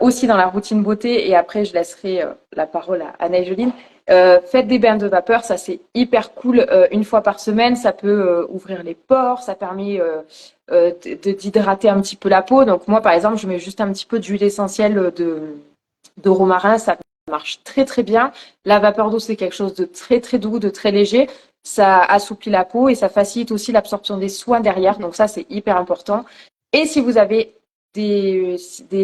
Aussi dans la routine beauté, et après je laisserai la parole à Anne-Egeline. Faites des bains de vapeur, ça c'est hyper cool. Une fois par semaine, ça peut ouvrir les pores, ça permet d'hydrater un petit peu la peau. Donc moi par exemple, je mets juste un petit peu d'huile essentielle de romarin, ça marche très très bien. La vapeur d'eau c'est quelque chose de très très doux, de très léger. Ça assouplit la peau et ça facilite aussi l'absorption des soins derrière. Mm. Donc ça c'est hyper important. Et si vous avez des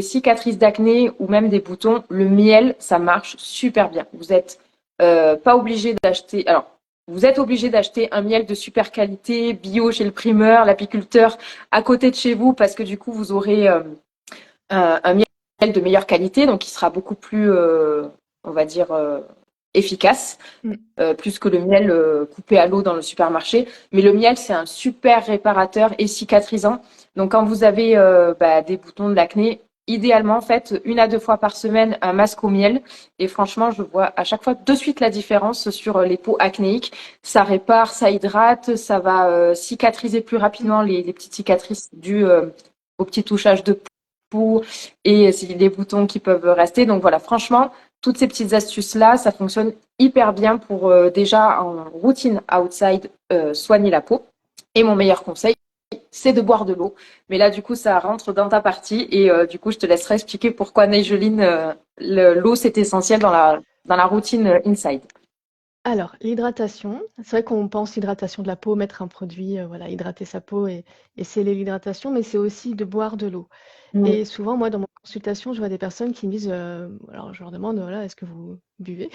cicatrices d'acné ou même des boutons, le miel, ça marche super bien. Vous êtes pas obligé d'acheter. Alors, vous êtes obligé d'acheter un miel de super qualité, bio chez le primeur, l'apiculteur à côté de chez vous, parce que du coup, vous aurez un miel de meilleure qualité, donc qui sera beaucoup plus, on va dire, efficace, Mm. plus que le miel coupé à l'eau dans le supermarché. Mais le miel, c'est un super réparateur et cicatrisant. Donc, quand vous avez bah, des boutons de l'acné, idéalement, faites 1 à 2 fois par semaine un masque au miel. Et franchement, je vois à chaque fois de suite la différence sur les peaux acnéiques. Ça répare, ça hydrate, ça va cicatriser plus Mm. rapidement les petites cicatrices dues au petit touchage de peau et les boutons qui peuvent rester. Donc voilà, franchement, toutes ces petites astuces-là, ça fonctionne hyper bien pour déjà en routine outside soigner la peau. Et mon meilleur conseil, c'est de boire de l'eau. Mais là, du coup, ça rentre dans ta partie et du coup, je te laisserai expliquer pourquoi Neigeline, l'eau, c'est essentiel dans la routine inside. Alors, l'hydratation, c'est vrai qu'on pense hydratation de la peau, mettre un produit, voilà, hydrater sa peau et sceller l'hydratation, mais c'est aussi de boire de l'eau. Mm. Et souvent, moi, dans mon consultation, je vois des personnes qui me disent, alors je leur demande, voilà, est-ce que vous buvez?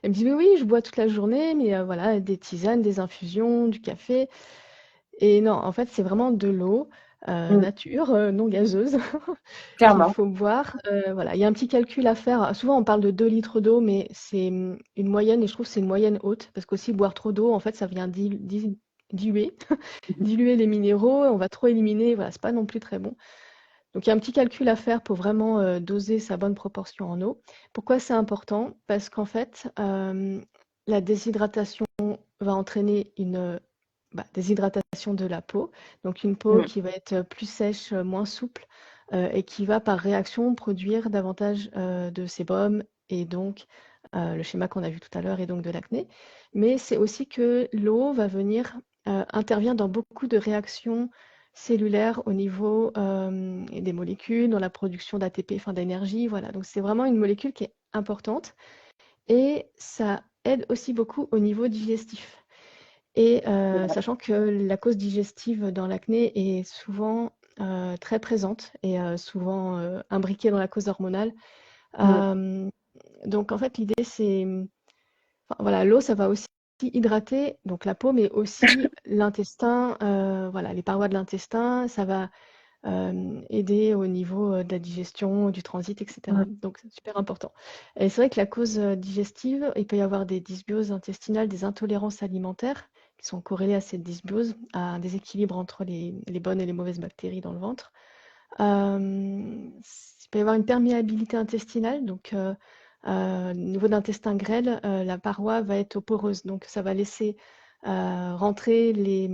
Elles me disent, oui, oui, je bois toute la journée, mais voilà, des tisanes, des infusions, du café. Et non, en fait, c'est vraiment de l'eau Mm. nature, non gazeuse, qu'il Clairement. faut boire. Voilà, il y a un petit calcul à faire. Souvent, on parle de 2 litres d'eau, mais c'est une moyenne, et je trouve que c'est une moyenne haute, parce qu'aussi boire trop d'eau, en fait, ça vient diluer, diluer les minéraux, on va trop éliminer, voilà, c'est pas non plus très bon. Donc il y a un petit calcul à faire pour vraiment doser sa bonne proportion en eau. Pourquoi c'est important? Parce qu'en fait, la déshydratation va entraîner une déshydratation de la peau. Donc une peau qui va être plus sèche, moins souple, et qui va par réaction produire davantage de sébum et donc le schéma qu'on a vu tout à l'heure et donc de l'acné. Mais c'est aussi que l'eau va venir intervient dans beaucoup de réactions cellulaires au niveau des molécules, dans la production d'ATP, enfin d'énergie. Voilà. Donc c'est vraiment une molécule qui est importante et ça aide aussi beaucoup au niveau digestif. Et sachant que la cause digestive dans l'acné est souvent très présente et souvent imbriquée dans la cause hormonale. Donc en fait, l'idée c'est, enfin, voilà, l'eau, ça va aussi hydrater donc la peau, mais aussi l'intestin, voilà, les parois de l'intestin. Ça va aider au niveau de la digestion, du transit, etc. Donc c'est super important. Et c'est vrai que la cause digestive, il peut y avoir des dysbioses intestinales, des intolérances alimentaires qui sont corrélées à cette dysbiose, à un déséquilibre entre les bonnes et les mauvaises bactéries dans le ventre. Il peut y avoir une perméabilité intestinale, donc au niveau d'intestin grêle, la paroi va être poreuse, donc ça va laisser rentrer les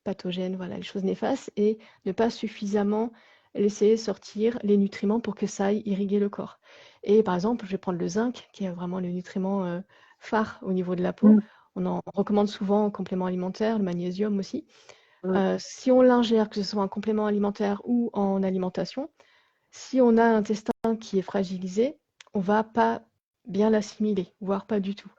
pathogènes, voilà, les choses néfastes, et ne pas suffisamment laisser sortir les nutriments pour que ça aille irriguer le corps. Et par exemple, je vais prendre le zinc, qui est vraiment le nutriment phare au niveau de la peau. On en recommande souvent en complément alimentaire, le magnésium aussi. Si on l'ingère, que ce soit en complément alimentaire ou en alimentation, si on a un intestin qui est fragilisé, on va pas bien l'assimiler, voire pas du tout.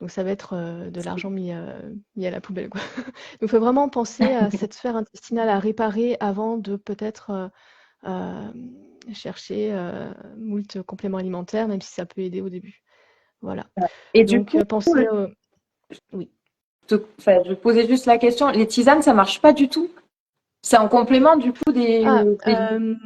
Donc ça va être de l'argent mis à la poubelle, quoi. Donc il faut vraiment penser à cette sphère intestinale à réparer avant de peut-être chercher moult compléments alimentaires, même si ça peut aider au début. Voilà. Et du Donc coup, pensez, oui. je posais juste la question, les tisanes, ça marche pas du tout? C'est en complément du coup Ah, des...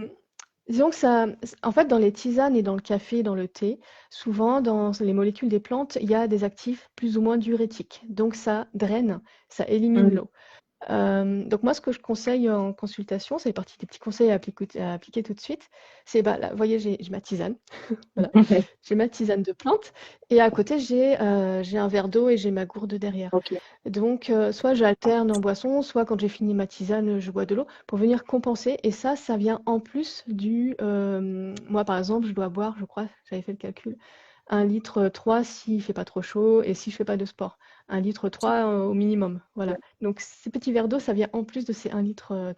disons que ça, en fait, dans les tisanes et dans le café, dans le thé, souvent dans les molécules des plantes, il y a des actifs plus ou moins diurétiques. Donc ça draine, ça élimine l'eau. Donc moi, ce que je conseille en consultation, c'est partie des petits conseils à appliquer tout de suite. C'est, bah, là, vous voyez, j'ai ma tisane, voilà. J'ai ma tisane de plante et à côté, j'ai un verre d'eau et j'ai ma gourde derrière. Ok. Donc, soit j'alterne en boisson, soit quand j'ai fini ma tisane, je bois de l'eau pour venir compenser. Et ça vient en plus moi, par exemple, je dois boire, je crois, j'avais fait le calcul, 1,3 litre s'il fait pas trop chaud et si je fais pas de sport. 1,3 litre au minimum, voilà. Donc ces petits verres d'eau, ça vient en plus de ces 1,3 litre.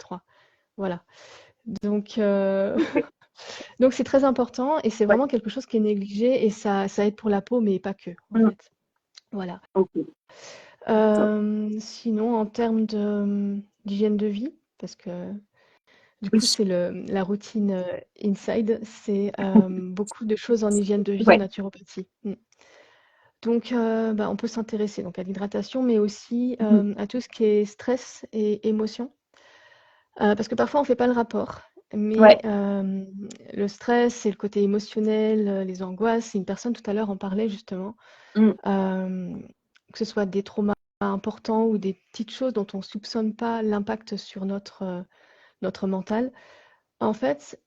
Voilà. Donc donc c'est très important et c'est Ouais. vraiment quelque chose qui est négligé et ça aide pour la peau, mais pas que, en fait. Voilà. Ok. Sinon, en termes d'hygiène de vie, parce que du Oui. coup, c'est la routine Inside, c'est beaucoup de choses en hygiène de vie en Ouais. naturopathie. Donc, on peut s'intéresser donc à l'hydratation, mais aussi à tout ce qui est stress et émotion. Parce que parfois, on ne fait pas le rapport. Mais Ouais. le stress, c'est le côté émotionnel, les angoisses. Une personne tout à l'heure en parlait justement. Mm. Que ce soit des traumas importants ou des petites choses dont on ne soupçonne pas l'impact sur notre mental. En fait,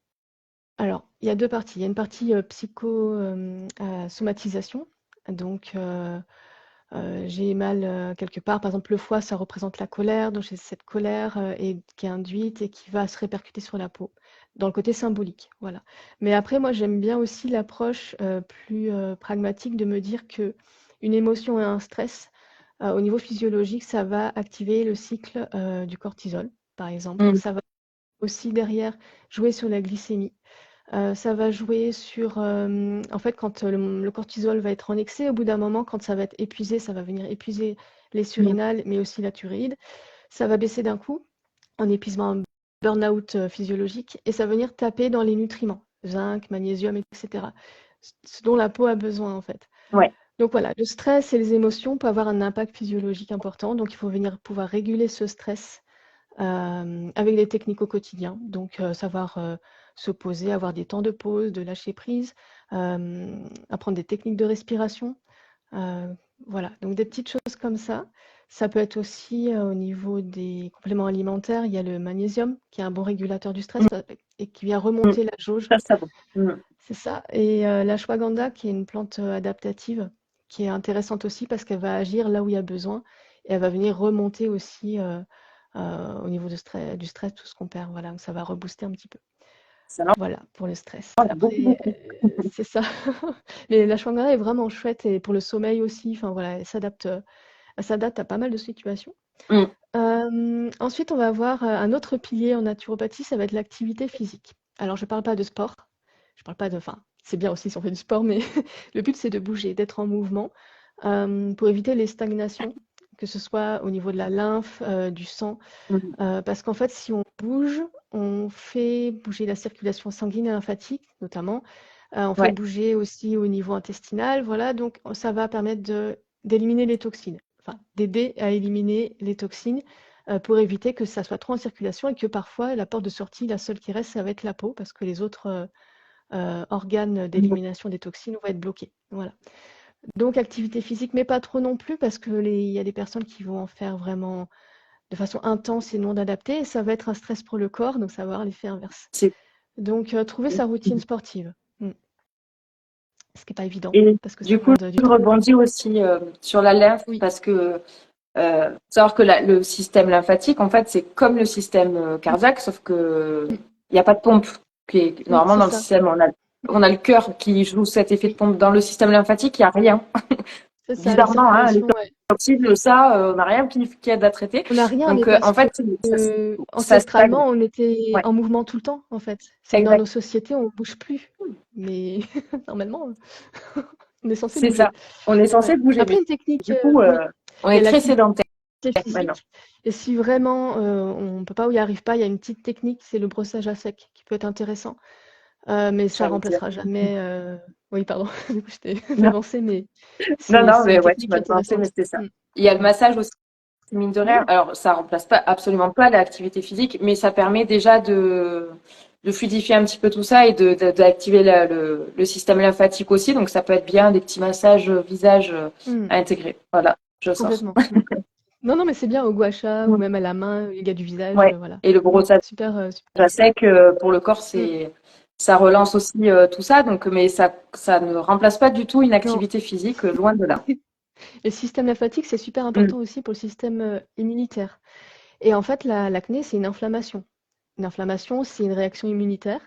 alors, il y a deux parties. Il y a une partie somatisation. Donc, j'ai mal quelque part. Par exemple, le foie, ça représente la colère. Donc, j'ai cette colère qui est induite et qui va se répercuter sur la peau, dans le côté symbolique. Voilà. Mais après, moi, j'aime bien aussi l'approche plus pragmatique de me dire que une émotion et un stress, au niveau physiologique, ça va activer le cycle du cortisol, par exemple. Mm. Ça va aussi derrière jouer sur la glycémie. Ça va jouer sur, en fait, quand le cortisol va être en excès, au bout d'un moment, quand ça va être épuisé, ça va venir épuiser les Mm. surrénales, mais aussi la thyroïde. Ça va baisser d'un coup, en épuisement, un burn-out physiologique, et ça va venir taper dans les nutriments, zinc, magnésium, etc. Ce dont la peau a besoin, en fait. Ouais. Donc voilà, le stress et les émotions peuvent avoir un impact physiologique important, donc il faut venir pouvoir réguler ce stress avec des techniques au quotidien. Donc, savoir se poser, avoir des temps de pause, de lâcher prise, apprendre des techniques de respiration. Voilà, donc des petites choses comme ça. Ça peut être aussi au niveau des compléments alimentaires, il y a le magnésium qui est un bon régulateur du stress Mm, et qui vient mm. remonter la jauge. Ça va. Mm. C'est ça. Et l'ashwagandha, qui est une plante adaptative, qui est intéressante aussi parce qu'elle va agir là où il y a besoin et elle va venir remonter aussi au niveau du stress, tout ce qu'on perd. Voilà, donc ça va rebooster un petit peu. Ça va. Voilà, pour le stress. Voilà, beaucoup, Après, beaucoup. c'est ça. Mais l'ashwagandha est vraiment chouette et pour le sommeil aussi. Enfin voilà, elle s'adapte à pas mal de situations. Mm. Ensuite, on va avoir un autre pilier en naturopathie, ça va être l'activité physique. Alors, je ne parle pas de sport. Je parle pas de. Enfin, c'est bien aussi si on fait du sport, mais le but, c'est de bouger, d'être en mouvement pour éviter les stagnations, que ce soit au niveau de la lymphe, du sang. Mm. Parce qu'en fait, si on bouge, on fait bouger la circulation sanguine et lymphatique, notamment. On fait Ouais, bouger aussi au niveau intestinal. Voilà, donc ça va permettre d'éliminer les toxines, enfin, d'aider à éliminer les toxines pour éviter que ça soit trop en circulation et que parfois la porte de sortie, la seule qui reste, ça va être la peau parce que les autres organes mm. d'élimination des toxines vont être bloqués. Voilà. Donc activité physique, mais pas trop non plus parce qu'il y a des personnes qui vont en faire vraiment de façon intense et non adaptée, et ça va être un stress pour le corps, donc ça va avoir l'effet inverse. C'est Donc trouver sa routine sportive, ce qui n'est pas évident, Et parce que ça du coup, demande du je temps. rebondis aussi sur la lymphe Oui, parce que savoir que le système lymphatique, en fait, c'est comme le système cardiaque, sauf que mm, il n'y a pas de pompe. oui, Normalement, c'est dans le ça, système, on a le cœur qui joue cet effet de oui, pompe. Dans le système lymphatique, il n'y a rien. c'est ça, la Bizarrement, hein, les circulation, ouais. toxines, ça, on n'a rien qui aide à traiter. On n'a rien, mais Donc, parce en que fait, ça stagne. ancestralement, on était Ouais, en mouvement tout le temps, en fait. C'est que dans nos exact. sociétés, on ne bouge plus. Mais normalement, on est censé C'est bouger. ça. On est Ouais. censé bouger, Après, mais une technique, du coup, oui, on il y est a très l'activité sédentaire maintenant. physique. Et si vraiment on ne peut pas ou n'y arrive pas, il y a une petite technique, c'est le brossage à sec qui peut être intéressant. Mais ça J'allais dire. remplacera jamais. Oui, pardon, du coup, je t'ai Non, devancé, mais non, non, c'est mais une ouais, tu technique m'as devancé, mais intéressante. c'était ça. Mm. Il y a le massage aussi, mine de rien. Oui, Alors, ça remplace pas absolument pas l'activité physique, mais ça permet déjà de fluidifier un petit peu tout ça et d'activer le système lymphatique aussi. Donc, ça peut être bien des petits massages visage mm, à intégrer. Voilà, je sors. complètement. Mm. Non, non, mais c'est bien au gua sha ou Mm. même à la main, les gars du visage, Ouais. voilà. Et le brossage Super, super à idée. sec pour le corps, Mm. ça relance aussi tout ça. Donc, mais ça ne remplace pas du tout une Non. activité physique, loin de là. Et le système lymphatique, c'est super Mm. important aussi pour le système immunitaire. Et en fait, l'acné, c'est une inflammation. Une inflammation, c'est une réaction immunitaire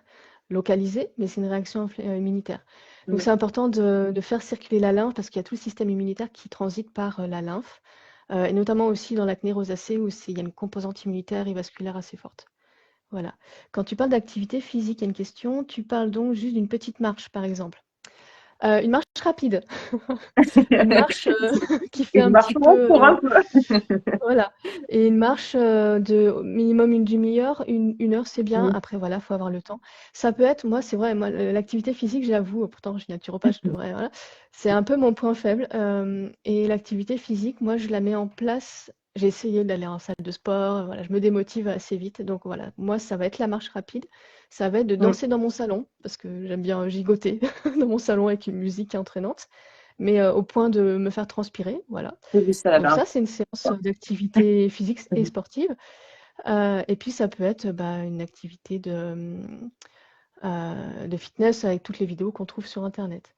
localisée, mais c'est une réaction immunitaire. Donc, Mm. c'est important de faire circuler la lymphe parce qu'il y a tout le système immunitaire qui transite par la lymphe, et notamment aussi dans l'acné rosacée où il y a une composante immunitaire et vasculaire assez forte. Voilà. Quand tu parles d'activité physique, il y a une question, tu parles donc juste d'une petite marche, par exemple. Une marche rapide, une marche qui fait Une un marche petit peu, pour un peu. voilà, et une marche de au minimum une demi-heure, une heure, c'est bien. Mm. Après, voilà, faut avoir le temps. Ça peut être, moi, c'est vrai, moi, l'activité physique, j'avoue, pourtant, je suis naturopathe, je devrais, voilà, c'est un peu mon point faible. Et l'activité physique, moi, je la mets en place. J'ai essayé d'aller en salle de sport, voilà, je me démotive assez vite. Donc voilà, moi, ça va être la marche rapide. Ça va être de Mm. danser dans mon salon, parce que j'aime bien gigoter dans mon salon avec une musique entraînante, mais au point de me faire transpirer, voilà. J'ai vu ça Donc là-bas. ça, c'est une séance d'activité physique et sportive. Et puis ça peut être bah, une activité de fitness avec toutes les vidéos qu'on trouve sur Internet.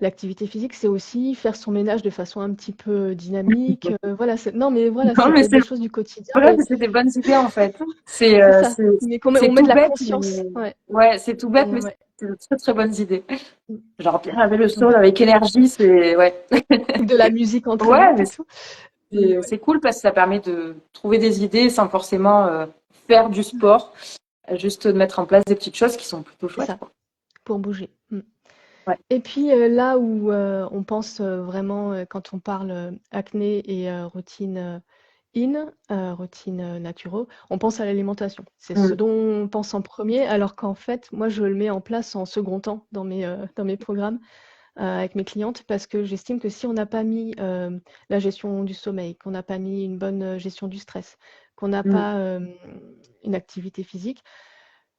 L'activité physique, c'est aussi faire son ménage de façon un petit peu dynamique. Voilà, non, mais voilà, Non, ça peut mais être c'est des choses du quotidien, vrai mais que c'est des bonnes idées en fait. C'est c'est euh, ça. c'est Mais c'est on met de tout la bête, conscience. mais Ouais. ouais, c'est tout bête, Et mais ouais. c'est de très très bonnes idées. Mm. Genre bien laver le sol Complètement. avec énergie, c'est ouais. Oui. Ou de la musique Ouais, entraînante mais et tout. Et ouais. c'est cool parce que ça permet de trouver des idées sans forcément faire du sport, juste de mettre en place des petites choses qui sont plutôt C'est chouettes, ça, quoi. pour bouger. Mm. Ouais. Et puis là où on pense vraiment, quand on parle acné et routine routine naturo, on pense à l'alimentation. C'est ce Mm. dont on pense en premier, alors qu'en fait, moi, je le mets en place en second temps dans mes programmes avec mes clientes, parce que j'estime que si on n'a pas mis la gestion du sommeil, qu'on n'a pas mis une bonne gestion du stress, qu'on n'a Mm. pas une activité physique,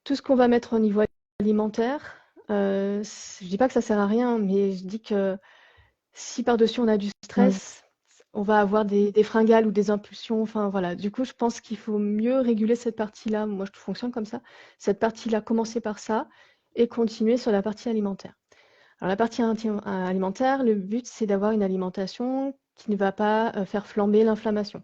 tout ce qu'on va mettre au niveau alimentaire, je dis pas que ça sert à rien, mais je dis que Si par-dessus on a du Mm. stress, on va avoir des fringales ou des impulsions. Enfin voilà. Du coup, je pense qu'il faut mieux réguler cette partie-là. Moi, je fonctionne comme ça. Cette partie-là, commencer par ça et continuer sur la partie alimentaire. Alors la partie alimentaire, le but, c'est d'avoir une alimentation qui ne va pas faire flamber l'inflammation.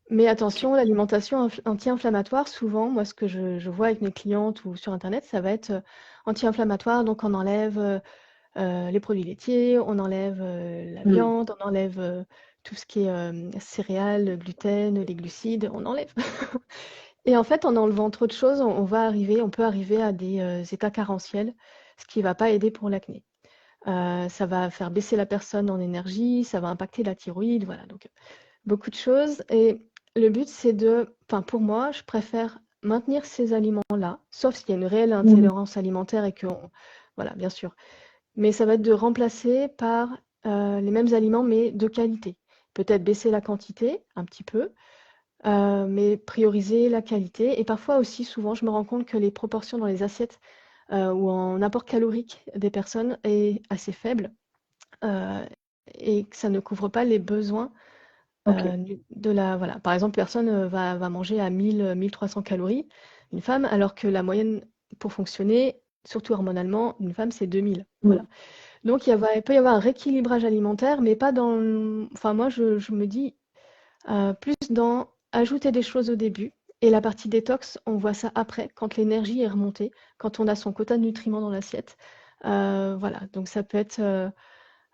Mais Ok. attention, l'alimentation anti-inflammatoire, souvent, moi, ce que je vois avec mes clientes ou sur Internet, ça va être anti-inflammatoire. Donc, on enlève les produits laitiers, on enlève la Mm. viande, on enlève tout ce qui est céréales, le gluten, les glucides, on enlève. Et en fait, en enlevant trop de choses, on peut arriver à des états carentiels, ce qui ne va pas aider pour l'acné. Ça va faire baisser la personne en énergie, ça va impacter la thyroïde, voilà. Donc, beaucoup de choses. Et le but, c'est enfin, pour moi, je préfère maintenir ces aliments-là, sauf s'il y a une réelle Mm. intolérance alimentaire et que, voilà, bien sûr. Mais ça va être de remplacer par les mêmes aliments, mais de qualité. Peut-être baisser la quantité un petit peu, mais prioriser la qualité. Et parfois aussi, souvent, je me rends compte que les proportions dans les assiettes ou en apport calorique des personnes est assez faible euh, et que ça ne couvre pas les besoins Ok. de la. Voilà. Par exemple, personne va manger à 1 300 calories, une femme, alors que la moyenne pour fonctionner, surtout hormonalement, une femme, c'est 2 000. Voilà. Mm. Donc, il peut y avoir un rééquilibrage alimentaire, mais pas dans. Enfin, moi, je me dis plus dans ajouter des choses au début. Et la partie détox, on voit ça après, quand l'énergie est remontée, quand on a son quota de nutriments dans l'assiette. Voilà, donc ça peut être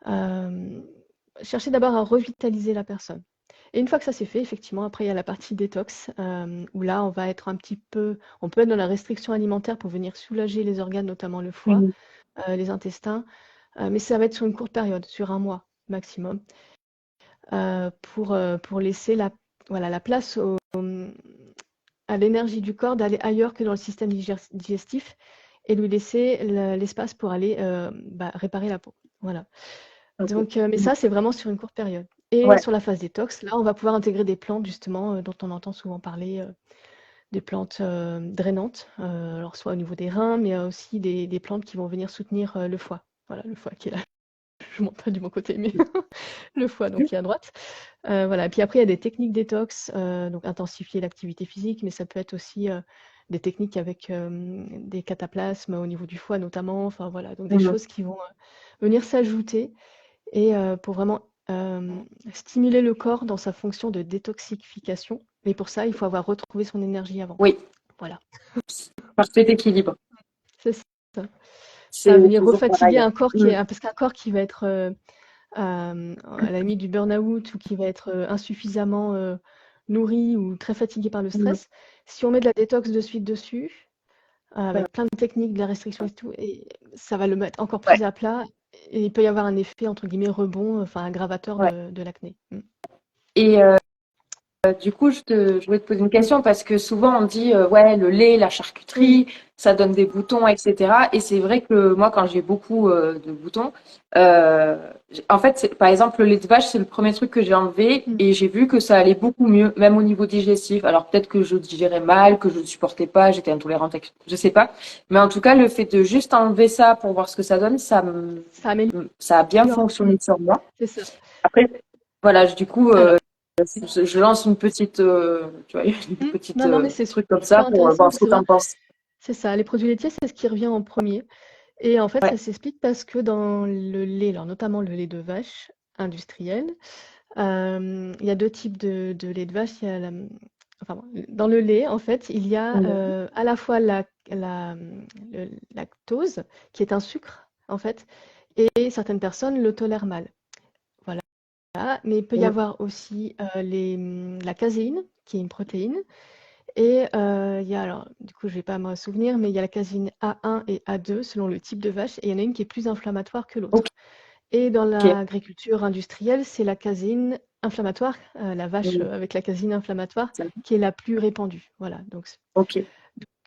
euh, chercher d'abord à revitaliser la personne. Et une fois que ça c'est fait, effectivement, après il y a la partie détox, où là on va être un petit peu, on peut être dans la restriction alimentaire pour venir soulager les organes, notamment le foie, Mm. les intestins, mais ça va être sur une courte période, sur un mois maximum, pour laisser voilà, la place à l'énergie du corps d'aller ailleurs que dans le système digestif et lui laisser l'espace pour aller réparer la peau. Voilà. Ok. Donc, mais Mm. ça, c'est vraiment sur une courte période. Et Ouais. sur la phase détox, là, on va pouvoir intégrer des plantes justement dont on entend souvent parler, des plantes drainantes, alors soit au niveau des reins, mais aussi des plantes qui vont venir soutenir le foie. Voilà, le foie qui est là. Je ne montre pas du bon côté, mais le foie, donc qui est à droite. Voilà. Et puis après, il y a des techniques détox, donc intensifier l'activité physique, mais ça peut être aussi des techniques avec des cataplasmes au niveau du foie notamment. Enfin voilà, donc des Mm. choses qui vont venir s'ajouter et pour vraiment stimuler le corps dans sa fonction de détoxification. Mais pour ça, il faut avoir retrouvé son énergie avant. Oui. Voilà, Parfait équilibre. c'est ça. C'est Pas venir toujours refatiguer pareil. un corps Mm. parce qu'un corps qui va être à la limite du burn-out ou qui va être insuffisamment nourri ou très fatigué par le Mm. stress, si on met de la détox de suite dessus, Ouais. avec plein de techniques, de la restriction et tout, et ça va le mettre encore Ouais. plus à plat. Et il peut y avoir un effet, entre guillemets, rebond, enfin aggravateur Ouais. de l'acné. Et du coup, je voulais te poser une question parce que souvent on dit ouais, le lait, la Mm. charcuterie, ça donne des boutons, etc. Et c'est vrai que moi, quand j'ai beaucoup de boutons, en fait, par exemple, le lait de vache, c'est le premier truc que j'ai enlevé Mm. et j'ai vu que ça allait beaucoup mieux, même au niveau digestif. Alors peut-être que je digérais mal, que je ne supportais pas, j'étais intolérante, je sais pas. Mais en tout cas, le fait de juste enlever ça pour voir ce que ça donne, Ça améliore. ça a bien fonctionné sur moi. C'est ça. Après, voilà, du coup. Alors, Je lance une petite, tu vois, une petite non, non, mais c'est truc comme ça super pour intéressant voir parce ce que que tu en penses. c'est ça. Les produits laitiers, c'est ce qui revient en premier. Et en fait, Ouais. ça s'explique parce que dans le lait, alors notamment le lait de vache industriel, il y a deux types de lait de vache. Il y a enfin, bon, dans le lait, en fait, il y a Mhm. à la fois le lactose, qui est un sucre, en fait, et certaines personnes le tolèrent mal. Voilà. Mais il peut y Mhm. avoir aussi la caséine, qui est une protéine. Et il y a alors, du coup, je vais pas me souvenir, mais il y a la caséine A1 et A2 selon le type de vache, et il y en a une qui est plus inflammatoire que Ok. l'autre. Et dans l'agriculture industrielle, c'est la caséine inflammatoire, la vache Mhm. avec la caséine inflammatoire, qui est la plus répandue. Voilà. Ok.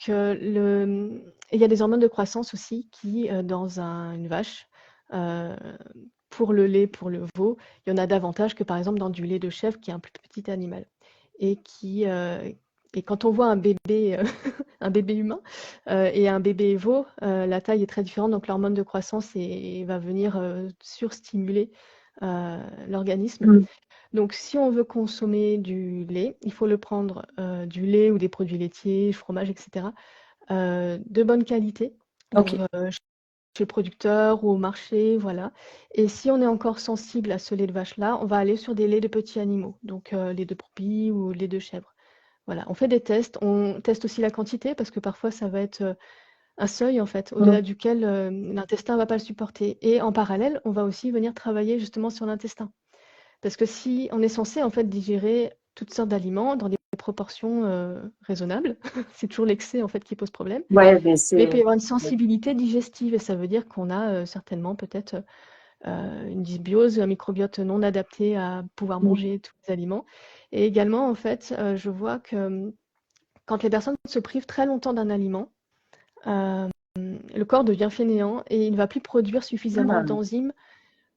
Il y a des hormones de croissance aussi qui, dans une vache, euh, pour le lait, pour le veau, il y en a davantage que par exemple dans du lait de chèvre, qui est un plus petit animal et Et quand on voit un bébé, un bébé humain et un bébé veau, la taille est très différente, donc l'hormone de croissance va venir surstimuler l'organisme. Mm. Donc, si on veut consommer du lait, il faut le prendre du lait ou des produits laitiers, fromage, etc., de bonne qualité. Donc, Ok. chez le producteur ou au marché, voilà. Et si on est encore sensible à ce lait de vache-là, on va aller sur des laits de petits animaux, donc lait de brebis ou lait de chèvre. Voilà, on fait des tests, on teste aussi la quantité parce que parfois ça va être un seuil en fait, Mm. au-delà duquel l'intestin ne va pas le supporter. Et en parallèle, on va aussi venir travailler justement sur l'intestin. Parce que si on est censé en fait digérer toutes sortes d'aliments dans des proportions raisonnables, c'est toujours l'excès en fait qui pose problème. Ouais, mais Mais il peut y c'est. avoir une sensibilité digestive et ça veut dire qu'on a certainement peut-être une dysbiose, un microbiote non adapté à pouvoir Mm. manger tous les aliments. Et également, en fait, je vois que quand les personnes se privent très longtemps d'un aliment, euh, le corps devient fainéant et il ne va plus produire suffisamment Ah, d'enzymes